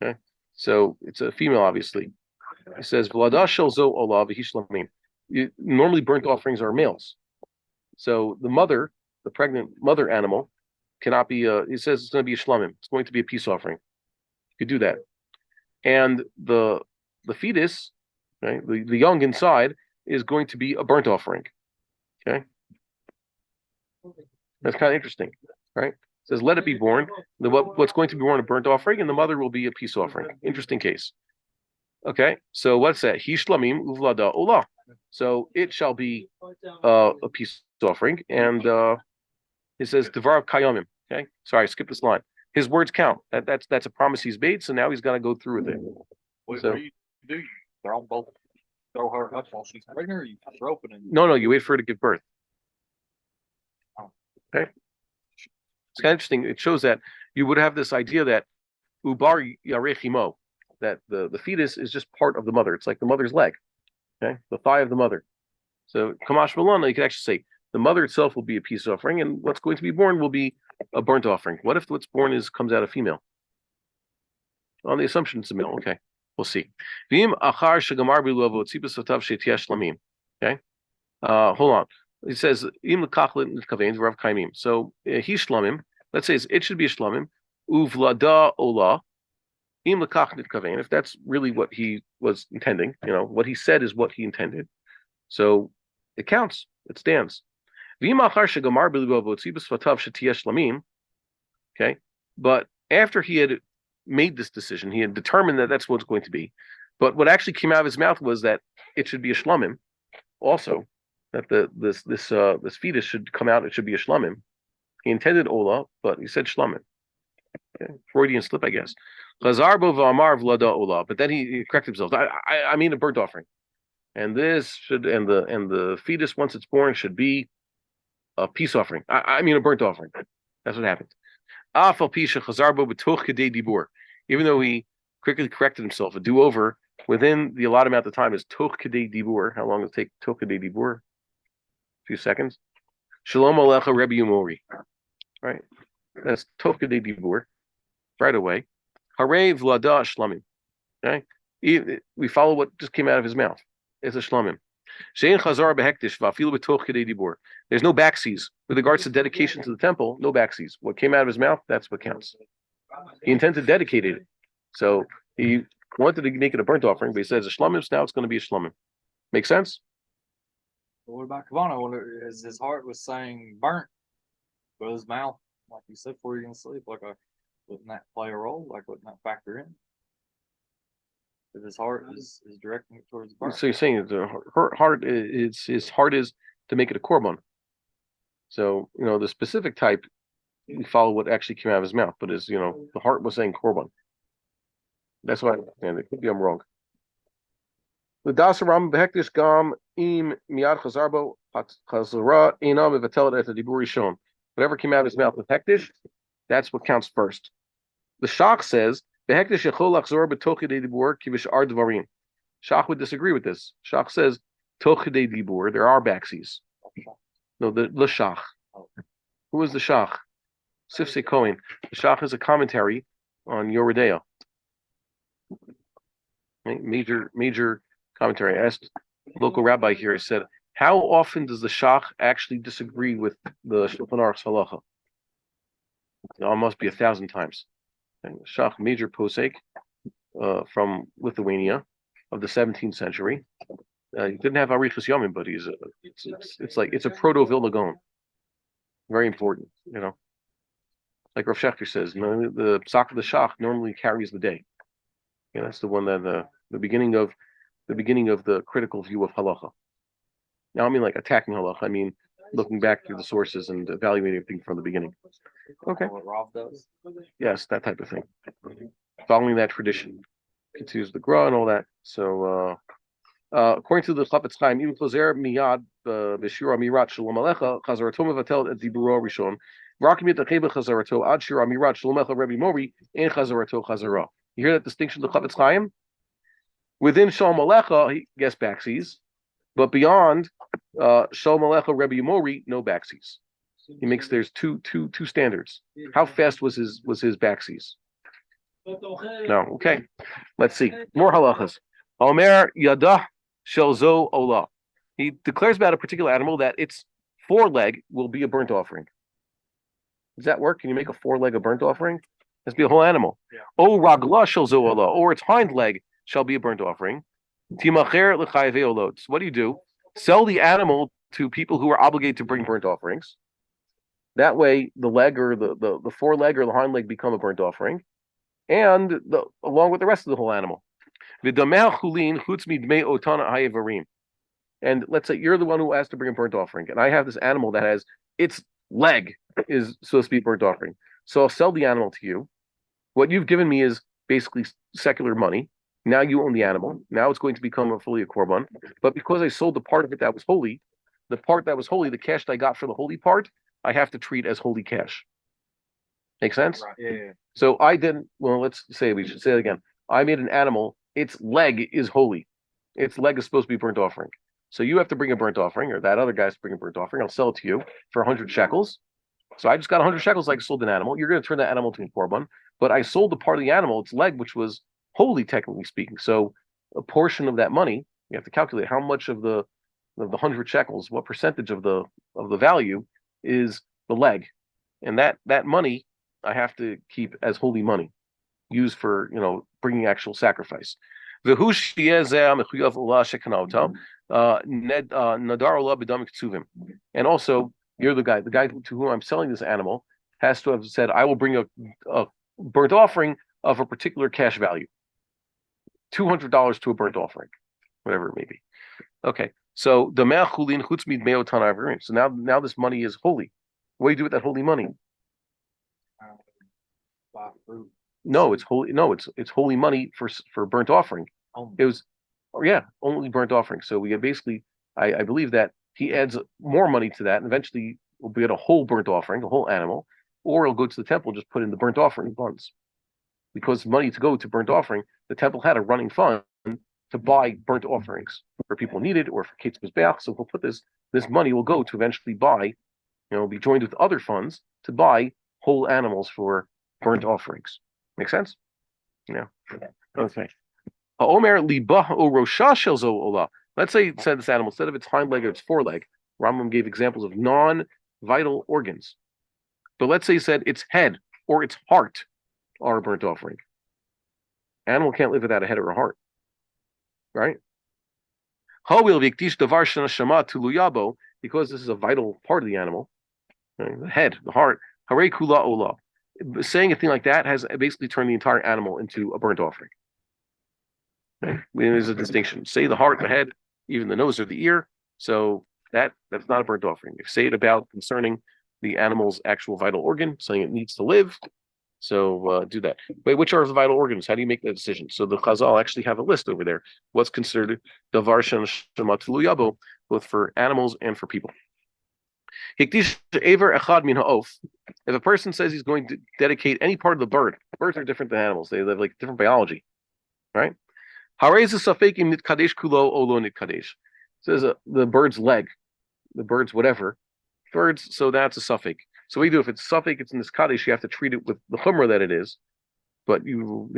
Okay, so it's a female, obviously. He says v'lada shel zo ola v'hishlamim. Normally, burnt offerings are males. So the mother, the pregnant mother animal, cannot be. He says it's going to be a shlamim. It's going to be a peace offering. You could do that. And the fetus, right, the young inside, is going to be a burnt offering. Okay, that's kind of interesting, right? It says let it be born. What's going to be born a burnt offering, and the mother will be a peace offering. Interesting case. Okay, so what's that? He shlamim uvlada olah. So it shall be a peace offering, and it says devar kayamim. Okay, sorry, I skipped this line. His words count. That's a promise he's made. So now he's got to go through with it. What So- do you do? Throw them both. Throw her up while she's pregnant, or you throw it and No, you wait for her to give birth. Okay, it's kind of interesting. It shows that you would have this idea that ubar yarechimo, that the fetus is just part of the mother. It's like the mother's leg. Okay, the thigh of the mother. So kamash malana, you could actually say the mother itself will be a peace offering, and what's going to be born will be a burnt offering. What if what's born comes out a female? On the assumption it's a male. Okay, we'll see. Okay, hold on. It says im lekachlin kavein rav kaimim. So he shlamim. Let's say it should be a shlamim. Uvlada ola im lekachlin kavein. If that's really what he was intending, what he said is what he intended. So it counts. It stands. Okay, but after he had made this decision, he had determined that that's what it's going to be. But what actually came out of his mouth was that it should be a shlamim. Also, that this fetus should come out. It should be a shlamim. He intended ola, but he said shlamim. Okay. Freudian slip, I guess. Chazarbo v'amar v'lada ola, but then he corrected himself. I mean a burnt offering, and this should and the fetus once it's born should be a peace offering. I mean a burnt offering. That's what happened. Even though he quickly corrected himself, a do-over within the allotted amount of time is toch kedei dibur. How long does it take toch kedei dibur? A few seconds. Shalom alecha Rabbi Umori. Right. That's toch kedei dibur. Right away. Harei v'lada shlamim. Okay. We follow what just came out of his mouth. It's a shlamim. Shein chazar behektish va'afilu b'toch kedei dibur. There's no backsies with regards to dedication to the temple. No backsies. What came out of his mouth, that's what counts. He intended to dedicate it, so he wanted to make it a burnt offering, but he says a shlamim. So now it's going to be a shlamim. Make sense? What about Kavana? His heart was saying burnt, but his mouth, like you said, before you're gonna sleep, wouldn't that play a role? Like, wouldn't that factor in? If his heart is directing it towards burnt. So you're saying that his heart is to make it a korban. So the specific type, we follow what actually came out of his mouth, but the heart was saying korban. That's why I understand it. Could be I'm wrong. The dasaram behektish gam im miad chazarbo chazara inam evatel et diburi shon. Whatever came out of his mouth with hektish, that's what counts first. The Shach says behektish yechol lachzor betochidei dibur kivish ar dvarim. Shach would disagree with this. Shach says tochidei dibur. There are backsies. No, the Shach. Who is the Shach? Sifsei Cohen. The Shach is a commentary on Yoredea. Major commentary. I asked a local rabbi here. I said, how often does the Shach actually disagree with the Shulchan Aruch's halacha? It must be 1,000 times. And Shach, major posek from Lithuania of the 17th century. He didn't have Arichas Yomim, but it's a proto Vilna Gaon. Very important, Like Rav Shechter says, the psak of the Shach normally carries the day. That's the one that the beginning of the critical view of halacha. Now I mean like attacking halacha. I mean looking back through the sources and evaluating things from the beginning. Okay. What Rav does. Yes, that type of thing. Following that tradition, continues the Gra and all that. So. According to the Chafetz Chaim, even closer miyad b'shira mirat shalom alecha chazarato mevatel et diburo rishon v'rakim yitachei b'chazarato ad shira mirat shalom alecha Rabbi Mori and chazarato chazara. You hear that distinction of the Chafetz Chaim? Within shalom alecha, he gets backsies, But beyond Shal Malecha Rebbe Yomori, no backsies. He makes there's two standards. How fast was his backsies? No, okay. Let's see. More halachas. Omer Yadah Shelzo Olah. He declares about a particular animal that its foreleg will be a burnt offering. Does that work? Can you make a foreleg a burnt offering? It has to be a whole animal. O Ragla Shelzo Olah, or its hind leg shall be a burnt offering. Timacher L'chayve Olot. What do? Sell the animal to people who are obligated to bring burnt offerings. That way, the leg or the foreleg or the hind leg become a burnt offering, and along with the rest of the whole animal. And let's say you're the one who asked to bring a burnt offering, and I have this animal that has its leg is supposed to be a burnt offering. So I'll sell the animal to you. What you've given me is basically secular money. Now you own the animal. Now it's going to become fully a korban. But because I sold the part of it that was holy, the part that was holy, the cash that I got for the holy part, I have to treat as holy cash. Make sense? Right. Yeah. So I didn't. Well, let's say we should say it again. I made an animal. Its leg is holy. Its leg is supposed to be burnt offering. So you have to bring a burnt offering, or that other guy's to bring a burnt offering. I'll sell it to you for 100 shekels. So I just got 100 shekels. Like sold an animal. You're going to turn that animal to a korban. But I sold the part of the animal, its leg, which was holy, technically speaking. So a portion of that money, you have to calculate how much of the 100 shekels, what percentage of the value is the leg, and that money I have to keep as holy money, used for bringing actual sacrifice. And also, you're the guy to whom I'm selling this animal has to have said, I will bring a burnt offering of a particular cash value, $200 to a burnt offering, whatever it may be. Okay, so the me'achulin chutz mid me'otan averim. So now this money is holy. What do you do with that holy money? Buy fruit. No, it's holy. No, it's holy money for burnt offering. It was, only burnt offering. So we basically, I believe that he adds more money to that, and eventually we'll get a whole burnt offering, a whole animal, or he'll go to the temple and just put in the burnt offering funds. Because money to go to burnt offering, the temple had a running fund to buy burnt offerings for people needed or for Kate's Mizbeach. So we'll put this money will go to eventually buy, be joined with other funds to buy whole animals for burnt offerings. Make sense? Yeah. Okay. Omer libah o rosha shelzo olah. Let's say it said this animal, instead of its hind leg or its foreleg, Rambam gave examples of non-vital organs. But let's say he said its head or its heart are a burnt offering. Animal can't live without a head or a heart. Right? Because this is a vital part of the animal, right? The head, the heart, hare kula olah. Saying a thing like that has basically turned the entire animal into a burnt offering. Right? There's a distinction. Say the heart, the head, even the nose or the ear. So that's not a burnt offering. If say it about concerning the animal's actual vital organ, saying it needs to live. So do that. Wait, which are the vital organs? How do you make that decision? So the Chazal actually have a list over there. What's considered davar shema telu yabo, both for animals and for people. If a person says he's going to dedicate any part of the bird, birds are different than animals. They have like different biology, right? Says the bird's leg, the bird's whatever, birds. So that's a suffix. So we do if it's suffix, it's in this kaddish, you have to treat it with the chumrah that it is, but you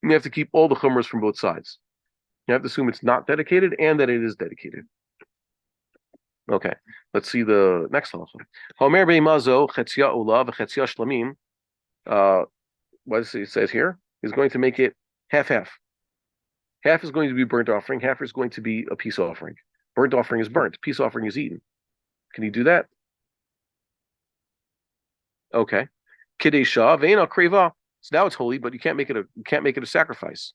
have to keep all the chumras from both sides. You have to assume it's not dedicated and that it is dedicated. Okay, let's see the next halacha. Homer beimazo chetzia olav chetzia shlamim. What it says here is going to make it half. Half is going to be burnt offering. Half is going to be a peace offering. Burnt offering is burnt. Peace offering is eaten. Can you do that? Okay. Kidesha ve'ena kreva. So now it's holy, but you can't make it a sacrifice.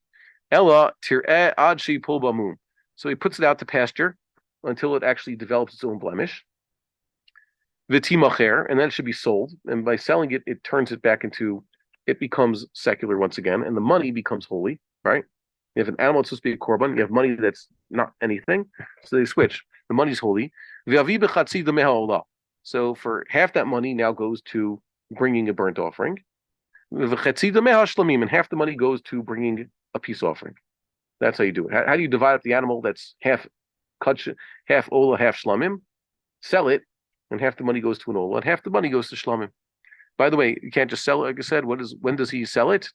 Ella tir'eh ad she'ipol bamum. So he puts it out to pasture until it actually develops its own blemish. V'timacher, and then it should be sold. And by selling it, it turns it back into, it becomes secular once again, and the money becomes holy, right? You have an animal that's supposed to be a korban, you have money that's not anything, so they switch. The money's holy. So for half that money now goes to bringing a burnt offering. And half the money goes to bringing a peace offering. That's how you do it. How do you divide up the animal that's half cut half ola, half shlamim, sell it, and half the money goes to an ola, and half the money goes to shlamim. By the way, you can't just sell it. Like I said, when does he sell it?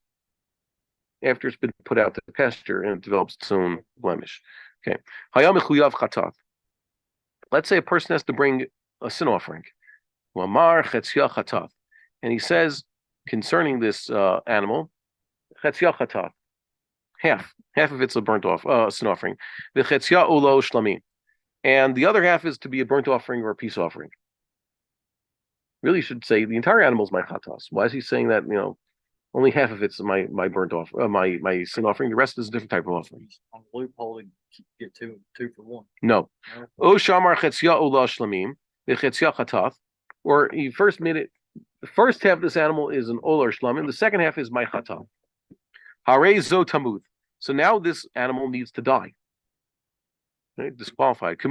After it's been put out to pasture and it develops its own blemish. Okay. Hayam mechuyav chatat. Let's say a person has to bring a sin offering. Wamar chetzia chatat. And he says concerning this animal, chetzia chatat. Half of it's a burnt off sin offering. The chetzia ulo shlamim. And the other half is to be a burnt offering or a peace offering. Really should say the entire animal is my chatas. Why is he saying that, only half of it's my burnt off, my sin offering. The rest is a different type of offering. On the loophole to get two for one. No. O shamar chetzia ula shlamim, the chetzia chatat. Or he first made it. The first half of this animal is an ola or shlamim. The second half is my chatat. Harei zo tamuth. So now this animal needs to die. Right? Disqualified. As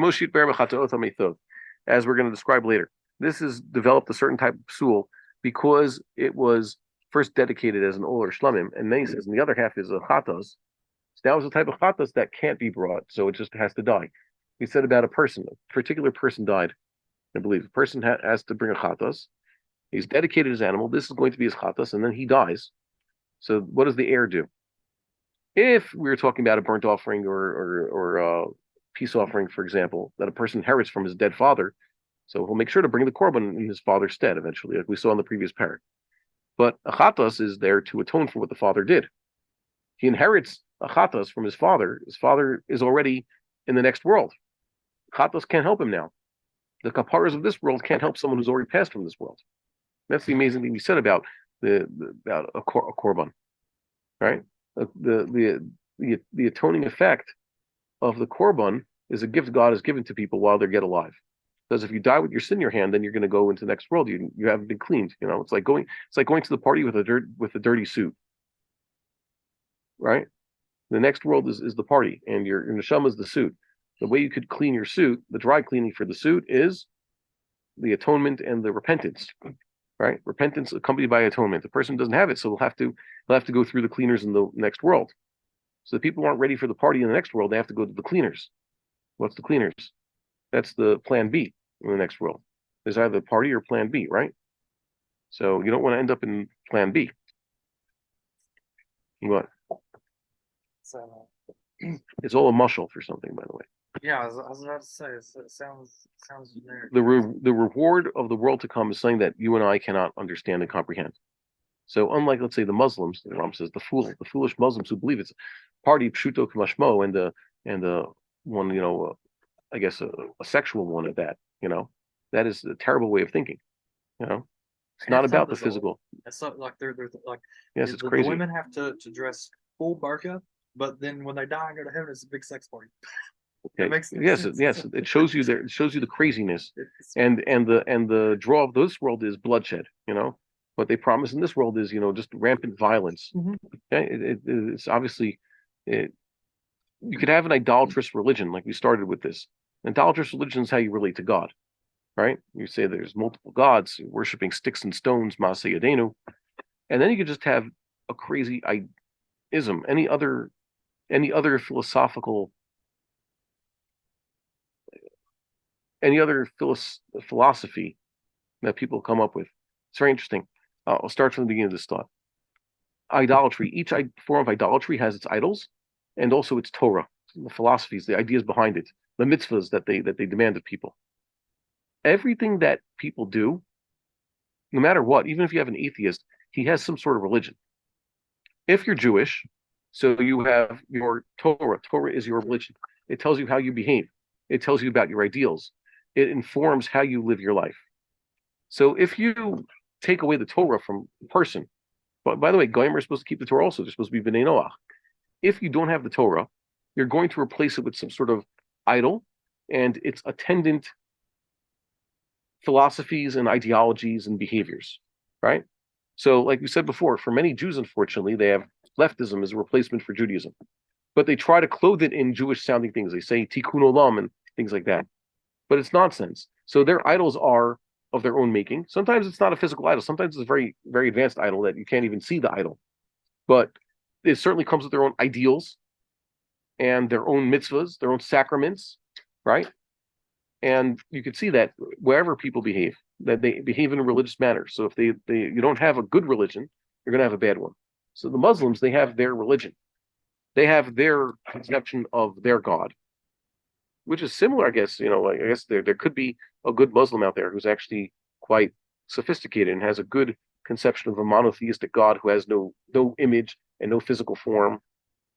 we're going to describe later. This has developed a certain type of psul because it was first dedicated as an ol or shlamim, and then he says, and the other half is a chatas. So now it's a type of chatas that can't be brought, so it just has to die. He said about a person, a particular person died, I believe. A person has to bring a chatas. He's dedicated his animal. This is going to be his chatas, and then he dies. So what does the heir do? If we were talking about a burnt offering or a peace offering, for example, that a person inherits from his dead father, so he'll make sure to bring the korban in his father's stead eventually, like we saw in the previous parak. But a chatas is there to atone for what the father did. He inherits a chatas from his father. His father is already in the next world. Chatas can't help him now. The kaparas of this world can't help someone who's already passed from this world. That's the amazing thing we said about about a korban, right? The atoning effect of the korban is a gift God has given to people while they're yet alive. Because if you die with your sin in your hand, then you're going to go into the next world. You haven't been cleaned. It's like going to the party with a dirty suit, right? The next world is the party, and your neshama is the suit. The way you could clean your suit, the dry cleaning for the suit, is the atonement and the repentance, right? Repentance accompanied by atonement. The person doesn't have it, so he'll have to go through the cleaners in the next world. So the people aren't ready for the party in the next world. They have to go to the cleaners. What's the cleaners? That's the plan B in the next world. There's either party or plan B, right? So you don't want to end up in plan B. What? So, it's all a mushal for something, by the way. yeah, I was about to say, it sounds generic. The reward of the world to come is something that you and I cannot understand and comprehend. So unlike, let's say, the Muslims, the Ram says, the foolish Muslims who believe it's party pshuto k'mashmo and the one, I guess a sexual one at that, that is a terrible way of thinking. It's not about the physical. It's not like they're like, yes, it's crazy. The women have to dress full burqa, but then when they die and go to heaven, it's a big sex party. Okay. Yes, it shows you there. It shows you the craziness, and the draw of this world is bloodshed. What they promise in this world is just rampant violence. Mm-hmm. Okay, it's obviously you could have an idolatrous religion like we started with this. Idolatrous religion is how you relate to God, right? You say there's multiple gods, worshiping sticks and stones, Maaseh Yadenu, and then you could just have a crazy ism, any other philosophical, any other philosophy that people come up with. It's very interesting. I'll start from the beginning of this thought. Idolatry. Each form of idolatry has its idols and also its Torah, the philosophies, the ideas behind it, the mitzvahs that they demand of people. Everything that people do, no matter what, even if you have an atheist, he has some sort of religion. If you're Jewish, so you have your Torah. Torah is your religion. It tells you how you behave. It tells you about your ideals. It informs how you live your life. So if you take away the Torah from a person, but by the way, Goyim are supposed to keep the Torah also. They're supposed to be B'nai Noach. If you don't have the Torah, you're going to replace it with some sort of idol and its attendant philosophies and ideologies and behaviors, right? So like we said before, for many Jews, unfortunately, they have leftism as a replacement for Judaism. But they try to clothe it in Jewish-sounding things. They say tikkun olam and things like that. But it's nonsense. So their idols are of their own making. Sometimes it's not a physical idol. Sometimes it's a very, very advanced idol that you can't even see the idol. But it certainly comes with their own ideals and their own mitzvahs, their own sacraments, right? And you could see that wherever people behave, that they behave in a religious manner. So if you don't have a good religion, you're going to have a bad one. So the Muslims, they have their religion. They have their conception of their God, which is similar, I guess. I guess there could be a good Muslim out there who's actually quite sophisticated and has a good conception of a monotheistic God who has no image and no physical form,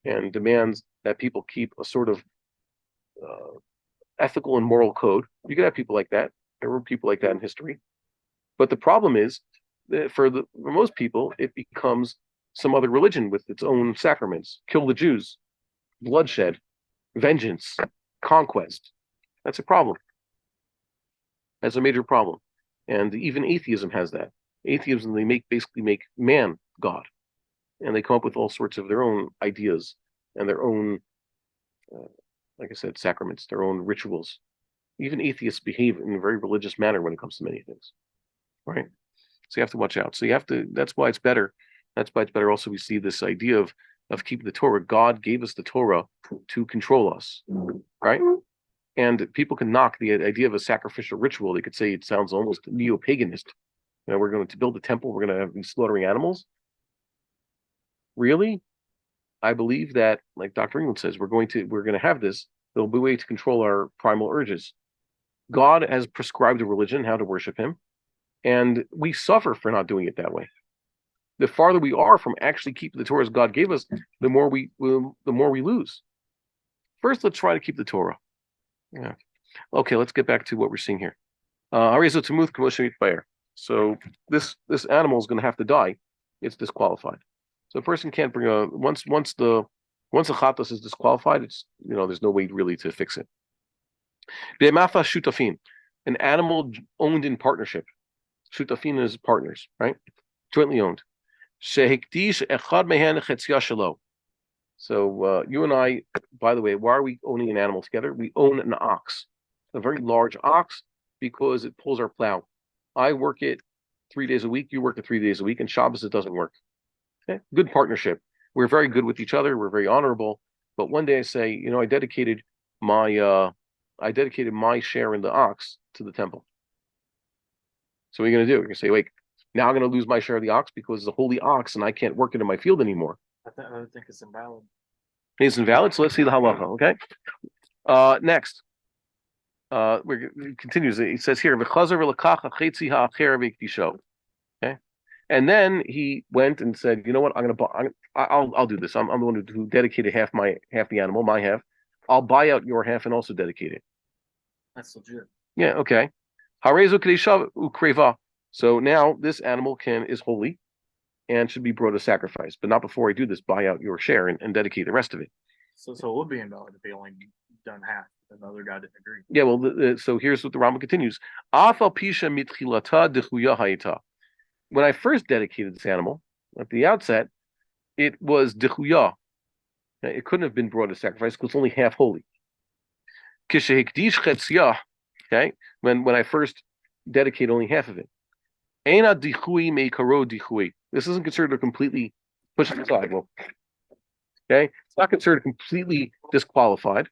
and demands that people keep a sort of ethical and moral code. You could have people like that. There were people like that in history. But the problem is that for most people, it becomes some other religion with its own sacraments. Kill the Jews, bloodshed, vengeance, conquest. That's a problem. That's a major problem. And even atheism has that. Atheism, they basically make man God. And they come up with all sorts of their own ideas and their own, like I said, sacraments, their own rituals. Even atheists behave in a very religious manner when it comes to many things, right? So you have to watch out. So you have to. That's why it's better. That's why it's better. Also, we see this idea of keeping the Torah. God gave us the Torah to control us, right? And people can knock the idea of a sacrificial ritual. They could say it sounds almost neo-paganist. We're going to build a temple. We're going to be slaughtering animals. Really? I believe that, like Dr. England says, we're going to have this. There'll be a way to control our primal urges. God has prescribed a religion, how to worship him, and we suffer for not doing it that way. The farther we are from actually keeping the Torah as God gave us, the more we lose. First, let's try to keep the Torah. Yeah. Okay, let's get back to what we're seeing here. So this animal is going to have to die. It's disqualified. So a person can't bring once a chatas is disqualified, it's there's no way really to fix it. Shutafin, an animal owned in partnership. Shutafin is partners, right? Jointly owned. So you and I, by the way, why are we owning an animal together? We own an ox, a very large ox, because it pulls our plow. I work it 3 days a week. You work it 3 days a week, and Shabbos it doesn't work. Okay? Good partnership. We're very good with each other. We're very honorable. But one day I say, I dedicated my share in the ox to the temple. So what are you going to do? You're going to say, wait, now I'm going to lose my share of the ox because it's a holy ox and I can't work it in my field anymore. I think it's invalid. It's invalid. So let's see the halacha. Okay. Next, it continues. It says here, okay. And then he went and said, you know what? I'll do this. I'm the one who dedicated half the animal, my half. I'll buy out your half and also dedicate it. That's legit. Yeah. Okay. So now this animal is holy and should be brought as sacrifice, but not before I do this. Buy out your share and dedicate the rest of it. So it would be invalid if he only done half and the other guy didn't agree. Yeah. Well, so here's what the Rambam continues. When I first dedicated this animal at the outset, it was dechuyah. It couldn't have been brought as sacrifice because it's only half holy. Okay, when I first dedicated only half of it. This isn't considered a completely pushed aside. Well, okay, it's not considered completely disqualified.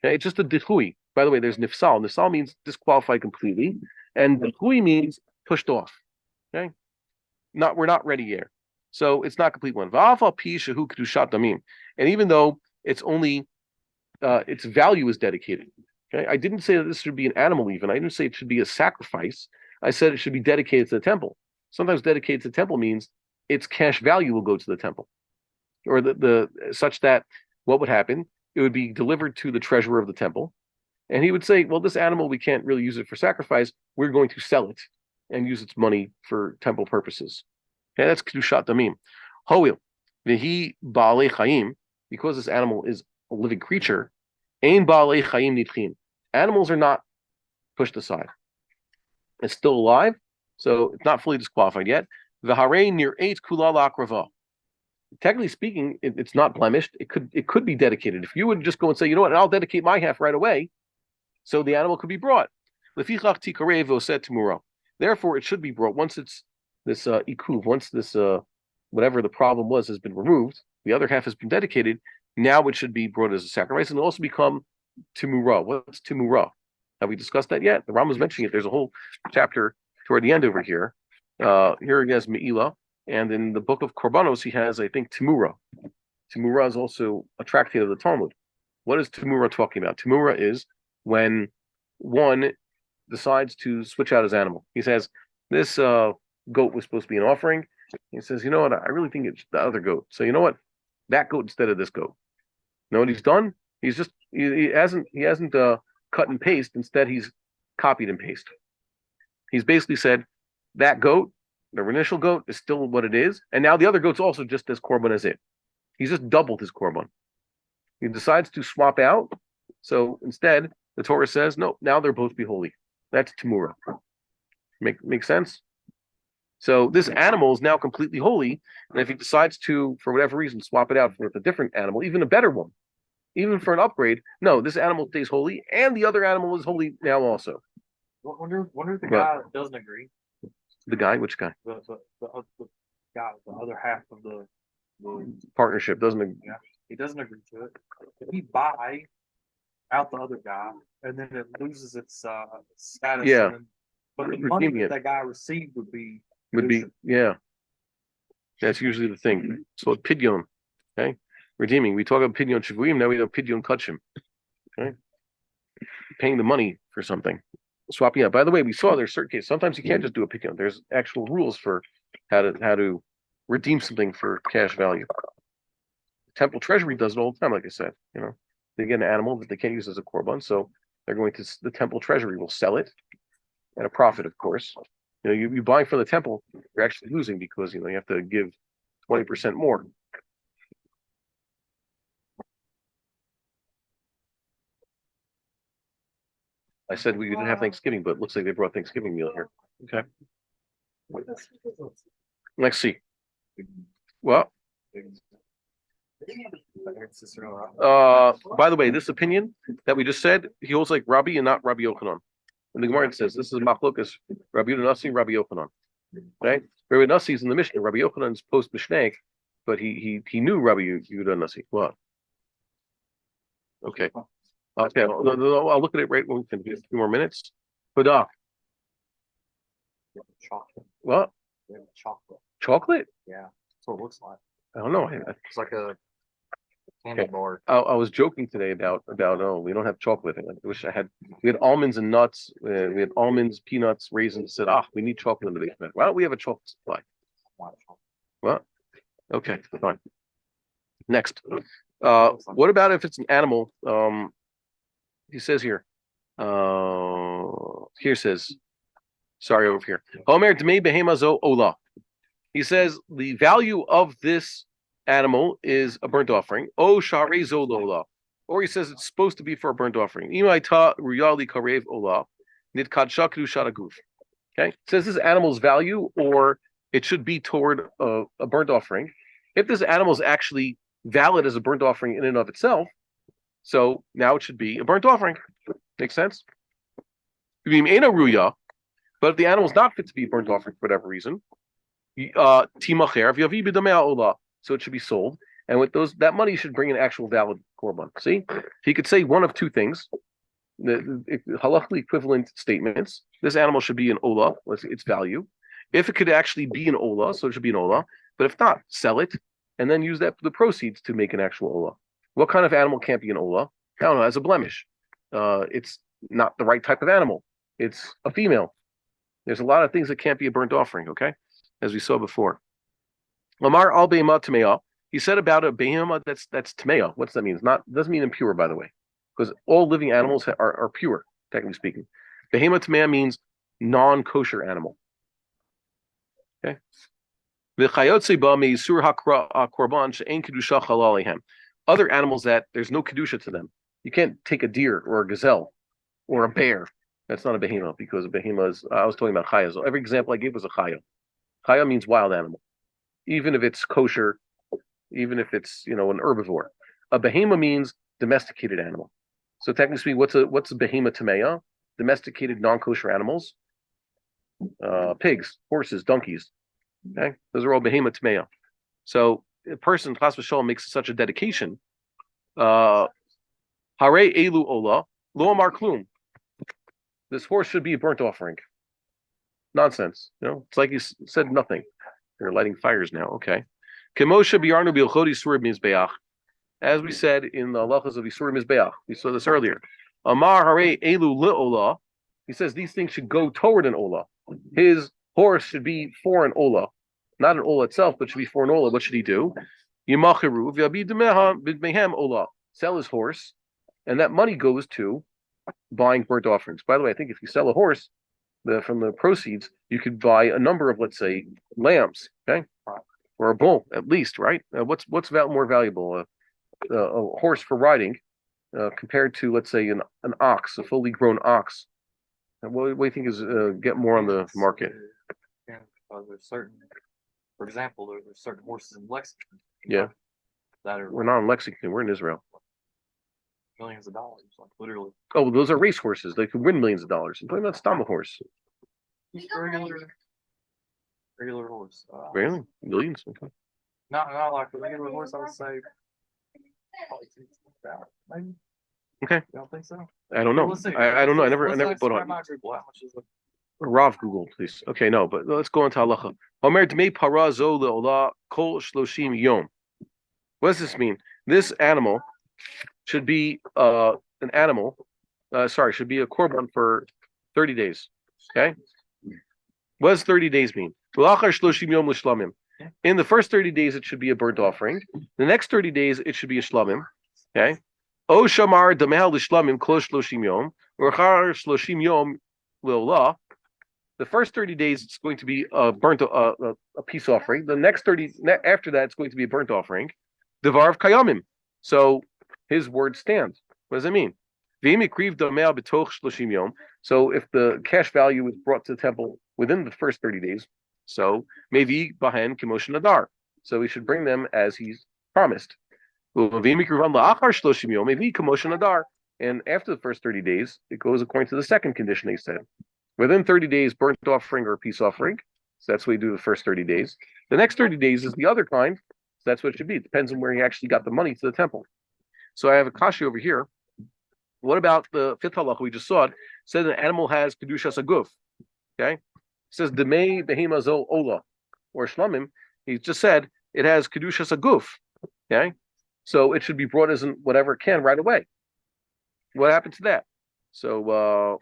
Okay, it's just a dichui. By the way, there's nifsal. Nifsal means disqualified completely, and dichui means pushed off. Okay, we're not ready yet. So it's not complete one. And even though it's only its value is dedicated. Okay, I didn't say that this should be an animal even. I didn't say it should be a sacrifice. I said it should be dedicated to the temple. Sometimes dedicated to the temple means its cash value will go to the temple, or the such that what would happen? It would be delivered to the treasurer of the temple, and he would say, "Well, this animal we can't really use it for sacrifice. We're going to sell it and use its money for temple purposes." Okay, that's kedushat damim. Hoil v'hi baalei chayim, because this animal is a living creature. Ein baalei chayim nidchin. Animals are not pushed aside. It's still alive, so it's not fully disqualified yet. V'harei nir'eit kula la'akrava. Technically speaking, it's not blemished. It could be dedicated. If you would just go and say, you know what, I'll dedicate my half right away, so the animal could be brought. Lefichach tikarei v'oseh temura. Therefore, it should be brought once it's this ikuv, once this whatever the problem was has been removed, the other half has been dedicated. Now it should be brought as a sacrifice, and it'll also become Timura. What's Timura? Have we discussed that yet? The Rambam's mentioning it. There's a whole chapter toward the end over here. Here he has Me'ila, and in the book of Korbanos, he has, I think, Timura. Timura is also a tractate of the Talmud. What is Timura talking about? Timura is when one decides to switch out his animal. He says, this goat was supposed to be an offering. He says, you know what? I really think it's the other goat. So you know what? That goat instead of this goat. You know what he's done? He's just he hasn't cut and paste. Instead, he's copied and paste. He's basically said that goat, the initial goat, is still what it is, and now the other goat's also just as korban as it. He's just doubled his korban. He decides to swap out. So instead, the Torah says, no, now they're both be holy. That's Timura. Make sense? So this animal is now completely holy, and if he decides to, for whatever reason, swap it out for a different animal, even a better one, even for an upgrade, no, this animal stays holy, and the other animal is holy now also. Wonder if the guy doesn't agree. The guy? Which guy? The guy, the other half of the partnership doesn't agree. Yeah, he doesn't agree to it. If he buy out the other guy, and then it loses its status. Yeah. But the money that guy received would be yeah. That's usually the thing. So pidyon, okay, redeeming. We talk about pidyon shavuim. Now we have pidyon kachim. Okay, paying the money for something, swapping out. By the way, we saw there's certain cases. Sometimes you can't just do a pidyon. There's actual rules for how to redeem something for cash value. Temple treasury does it all the time. Like I said, they get an animal that they can't use as a korban, so they're going to the temple treasury will sell it at a profit, of course. You buy from the temple, you're actually losing because you have to give 20% more. I said we didn't have Thanksgiving, but it looks like they brought Thanksgiving meal here. Okay. Let's see. Well, by the way, this opinion that we just said, he holds like Rabbi and not Rabbi Yochanan. And the Gemara says this is Machlokas, Rabbi Nasi, Rabbi Yochanan. Right? Rabbi Nasi is in the Mishneh. Rabbi Yochanan is post Mishneh, but he knew Rabbi Yehuda Nasi. What? Okay. Okay. I'll look at it right when we can get a few more minutes. Huda. Chocolate. What? Chocolate. Chocolate? Yeah. That's what it looks like. I don't know. It's like a candy bar. I was joking today about we don't have chocolate. I wish I had. We had almonds and nuts. We had almonds, peanuts, raisins. Said, we need chocolate in the basement. Why don't we have a chocolate supply? What? Okay, fine. Next, what about if it's an animal? He says here. Here says, sorry, over here. Homer dmei behemazo ola. He says the value of this animal is a burnt offering. O sharei zolola. Or he says it's supposed to be for a burnt offering. Imaita ruyali karev ola. Nitkadsha kedushat haguf. Okay, it says this animal's value, or it should be toward a burnt offering. If this animal is actually valid as a burnt offering in and of itself, so now it should be a burnt offering. Makes sense? But if the animal is not fit to be a burnt offering for whatever reason, so it should be sold, and with that money should bring an actual valid korban. See, he could say one of two things: the halachically equivalent statements. This animal should be an ola, its value. If it could actually be an ola, so it should be an ola. But if not, sell it and then use that the proceeds to make an actual ola. What kind of animal can't be an ola? I don't know. As a blemish, it's not the right type of animal. It's a female. There's a lot of things that can't be a burnt offering. Okay, as we saw before. Lamar al be'ema tameya. He said about a behema that's tameya. What's that mean? Doesn't mean impure, by the way, because all living animals are pure, technically speaking. Behema tameya means non-kosher animal. Okay. Other animals that there's no kedusha to them. You can't take a deer or a gazelle or a bear. That's not a behema, because a behema is. I was talking about chaya. So every example I gave was a chaya. Chaya means wild animal, even if it's kosher, even if it's an herbivore. A behema means domesticated animal. So technically, what's a behema tameya? Domesticated non-kosher animals. Pigs, horses, donkeys. Okay, those are all behema tameya. So a person, chas v'shalom, makes such a dedication. Hare elu ola lo amar klum. This horse should be a burnt offering. Nonsense. It's like you said nothing. They're lighting fires now. Okay. Kemosha biarnu bilchot isur mizbeach. As we said in the halachas of isur mizbeach, we saw this earlier. Amar hare elu leola. He says these things should go toward an ola. His horse should be for an ola, not an ola itself, but should be for an ola. What should he do? Yimachiru v'yabid mehem ola. Sell his horse, and that money goes to buying burnt offerings. By the way, I think if you sell a horse, from the proceeds, you could buy a number of, let's say, lambs, okay, or a bull at least, right? What's more valuable, a horse for riding, compared to, let's say, an ox, a fully grown ox? What do you think is get more on the market? Yeah, there's certain, for example, there's certain horses in Lexington. Yeah, that are we're not in Lexington. We're in Israel. millions of dollars, like literally. Oh, well, those are race horses. They could win millions of dollars. I'm talking about stomach horse. Regular horse. Really? Millions? Okay. Not like a regular horse. I would say probably maybe. Okay. You don't think so? I don't know. Let's see. I don't know. I never put on. How much is it? Rav Google, please. Okay, no, but let's go into halacha. Omer dmei para zo leola kol shloshim yom. What does this mean? This animal should be an animal. Should be a korban for 30 days. Okay. What does 30 days mean? In the first 30 days, it should be a burnt offering. The next 30 days, it should be a shlamim. Okay. O shamar damehal l'shlamim kol shloshim yom or char shloshim yom leola. The first 30 days, it's going to be a burnt a peace offering. The next 30 after that, it's going to be a burnt offering. Devar of kayamim. So his word stands. What does it mean? So if the cash value is brought to the temple within the first 30 days, so maybe bahen kemoshen adar. So we should bring them as he's promised. And after the first 30 days, it goes according to the second condition they said. Within 30 days, burnt offering or peace offering. So that's what we do the first 30 days. The next 30 days is the other kind. So that's what it should be. It depends on where he actually got the money to the temple. So I have a kashi over here. What about the fifth halacha we just saw? It said an animal has kedushas aguf. Okay, it says demei behema zo ola or shlamim. He just said it has kedushas aguf. Okay, so it should be brought as in whatever it can right away. What happened to that? So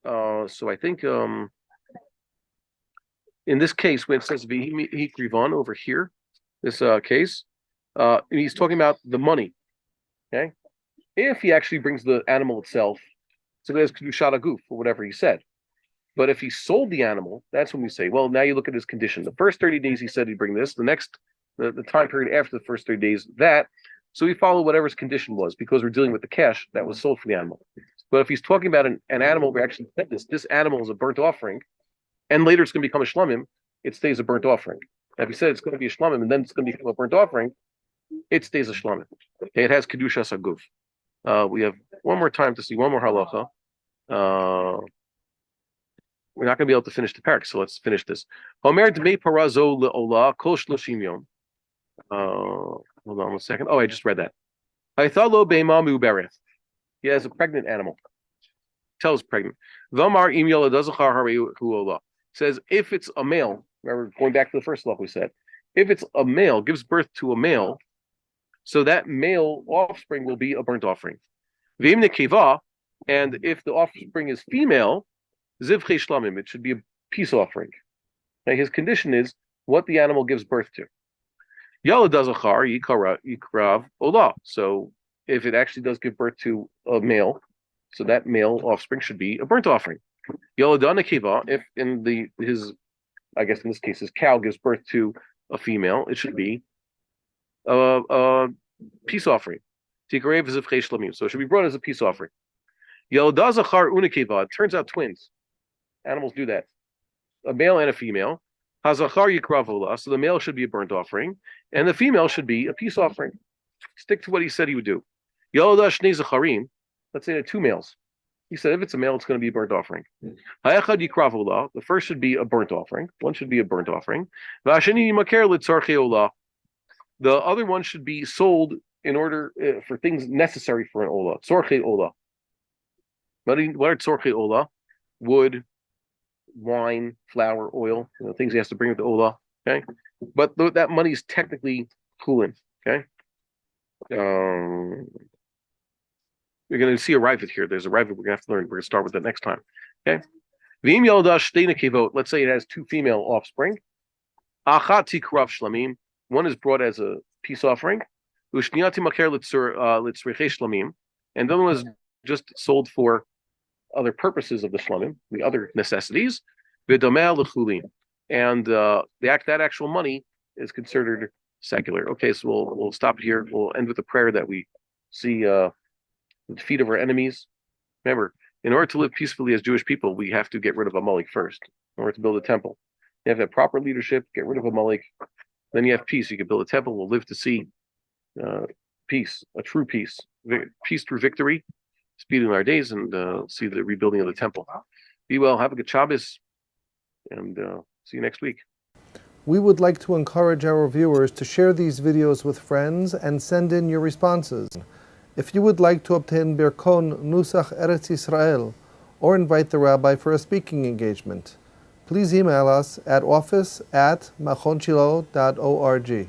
I think in this case when it says v'hi krivan over here, this case, he's talking about the money. Okay. If he actually brings the animal itself, so there's kedushat aguf or whatever he said. But if he sold the animal, that's when we say, well, now you look at his condition. The first 30 days he said he'd bring this. The next, the time period after the first 30 days, that. So we follow whatever his condition was because we're dealing with the cash that was sold for the animal. But if he's talking about an animal where actually said this animal is a burnt offering, and later it's going to become a shlamim, it stays a burnt offering. Now, if he said it's going to be a shlamim and then it's going to become a burnt offering, it stays a shlamim. Okay, it has kedushas aguf. We have one more time to see one more halacha. We're not going to be able to finish the parak, so let's finish this. Homer dmei parazo leola kol shloshim yom. Hold on 1 second. Oh, I just read that. Haythalo beima mubereth. He has a pregnant animal. Tells pregnant. V'amar im yolad zachar harei hu ola. Says if it's a male. Remember, going back to the first halacha we said, if it's a male, gives birth to a male. So that male offspring will be a burnt offering. V'im nekeva, and if the offspring is female, zivchei shlamim, it should be a peace offering. Now his condition is what the animal gives birth to. Yalad zachar yikrav olah. So if it actually does give birth to a male, so that male offspring should be a burnt offering. Yalad nekeva, if I guess in this case his cow gives birth to a female, it should be a peace offering. So it should be brought as a peace offering. It turns out twins. Animals do that. A male and a female. So the male should be a burnt offering, and the female should be a peace offering. Stick to what he said he would do. Let's say there are two males. He said if it's a male, it's going to be a burnt offering. The first should be a burnt offering. One should be a burnt offering. The other one should be sold in order for things necessary for an olah. Tzorchei olah. What are tzorchei olah? Wood, wine, flour, oil, things he has to bring with the olah. Okay, but that money is technically chulin. Okay, we're going to see a rivit here. There's a rivit we're going to have to learn. We're going to start with that next time. Okay, v'im yolda shteina kevot. Let's say it has two female offspring. Achat tikrav shlamim. One is brought as a peace offering. Ushniati maker litzrechei shlamim, and the other one is just sold for other purposes of the shlamim, the other necessities. V'domeh l'chulin, and that actual money is considered secular. Okay, so we'll stop it here. We'll end with a prayer that we see the defeat of our enemies. Remember, in order to live peacefully as Jewish people, we have to get rid of Amalek first. In order to build a temple, you have to have proper leadership. Get rid of Amalek, then you have peace. You can build a temple. We'll live to see peace, a true peace, peace through victory, speed in our days, and see the rebuilding of the temple. Be well. Have a good Shabbos, and see you next week. We would like to encourage our viewers to share these videos with friends and send in your responses. If you would like to obtain Birkon Nusach Eretz Yisrael or invite the rabbi for a speaking engagement, please email us at office@machonshilo.org.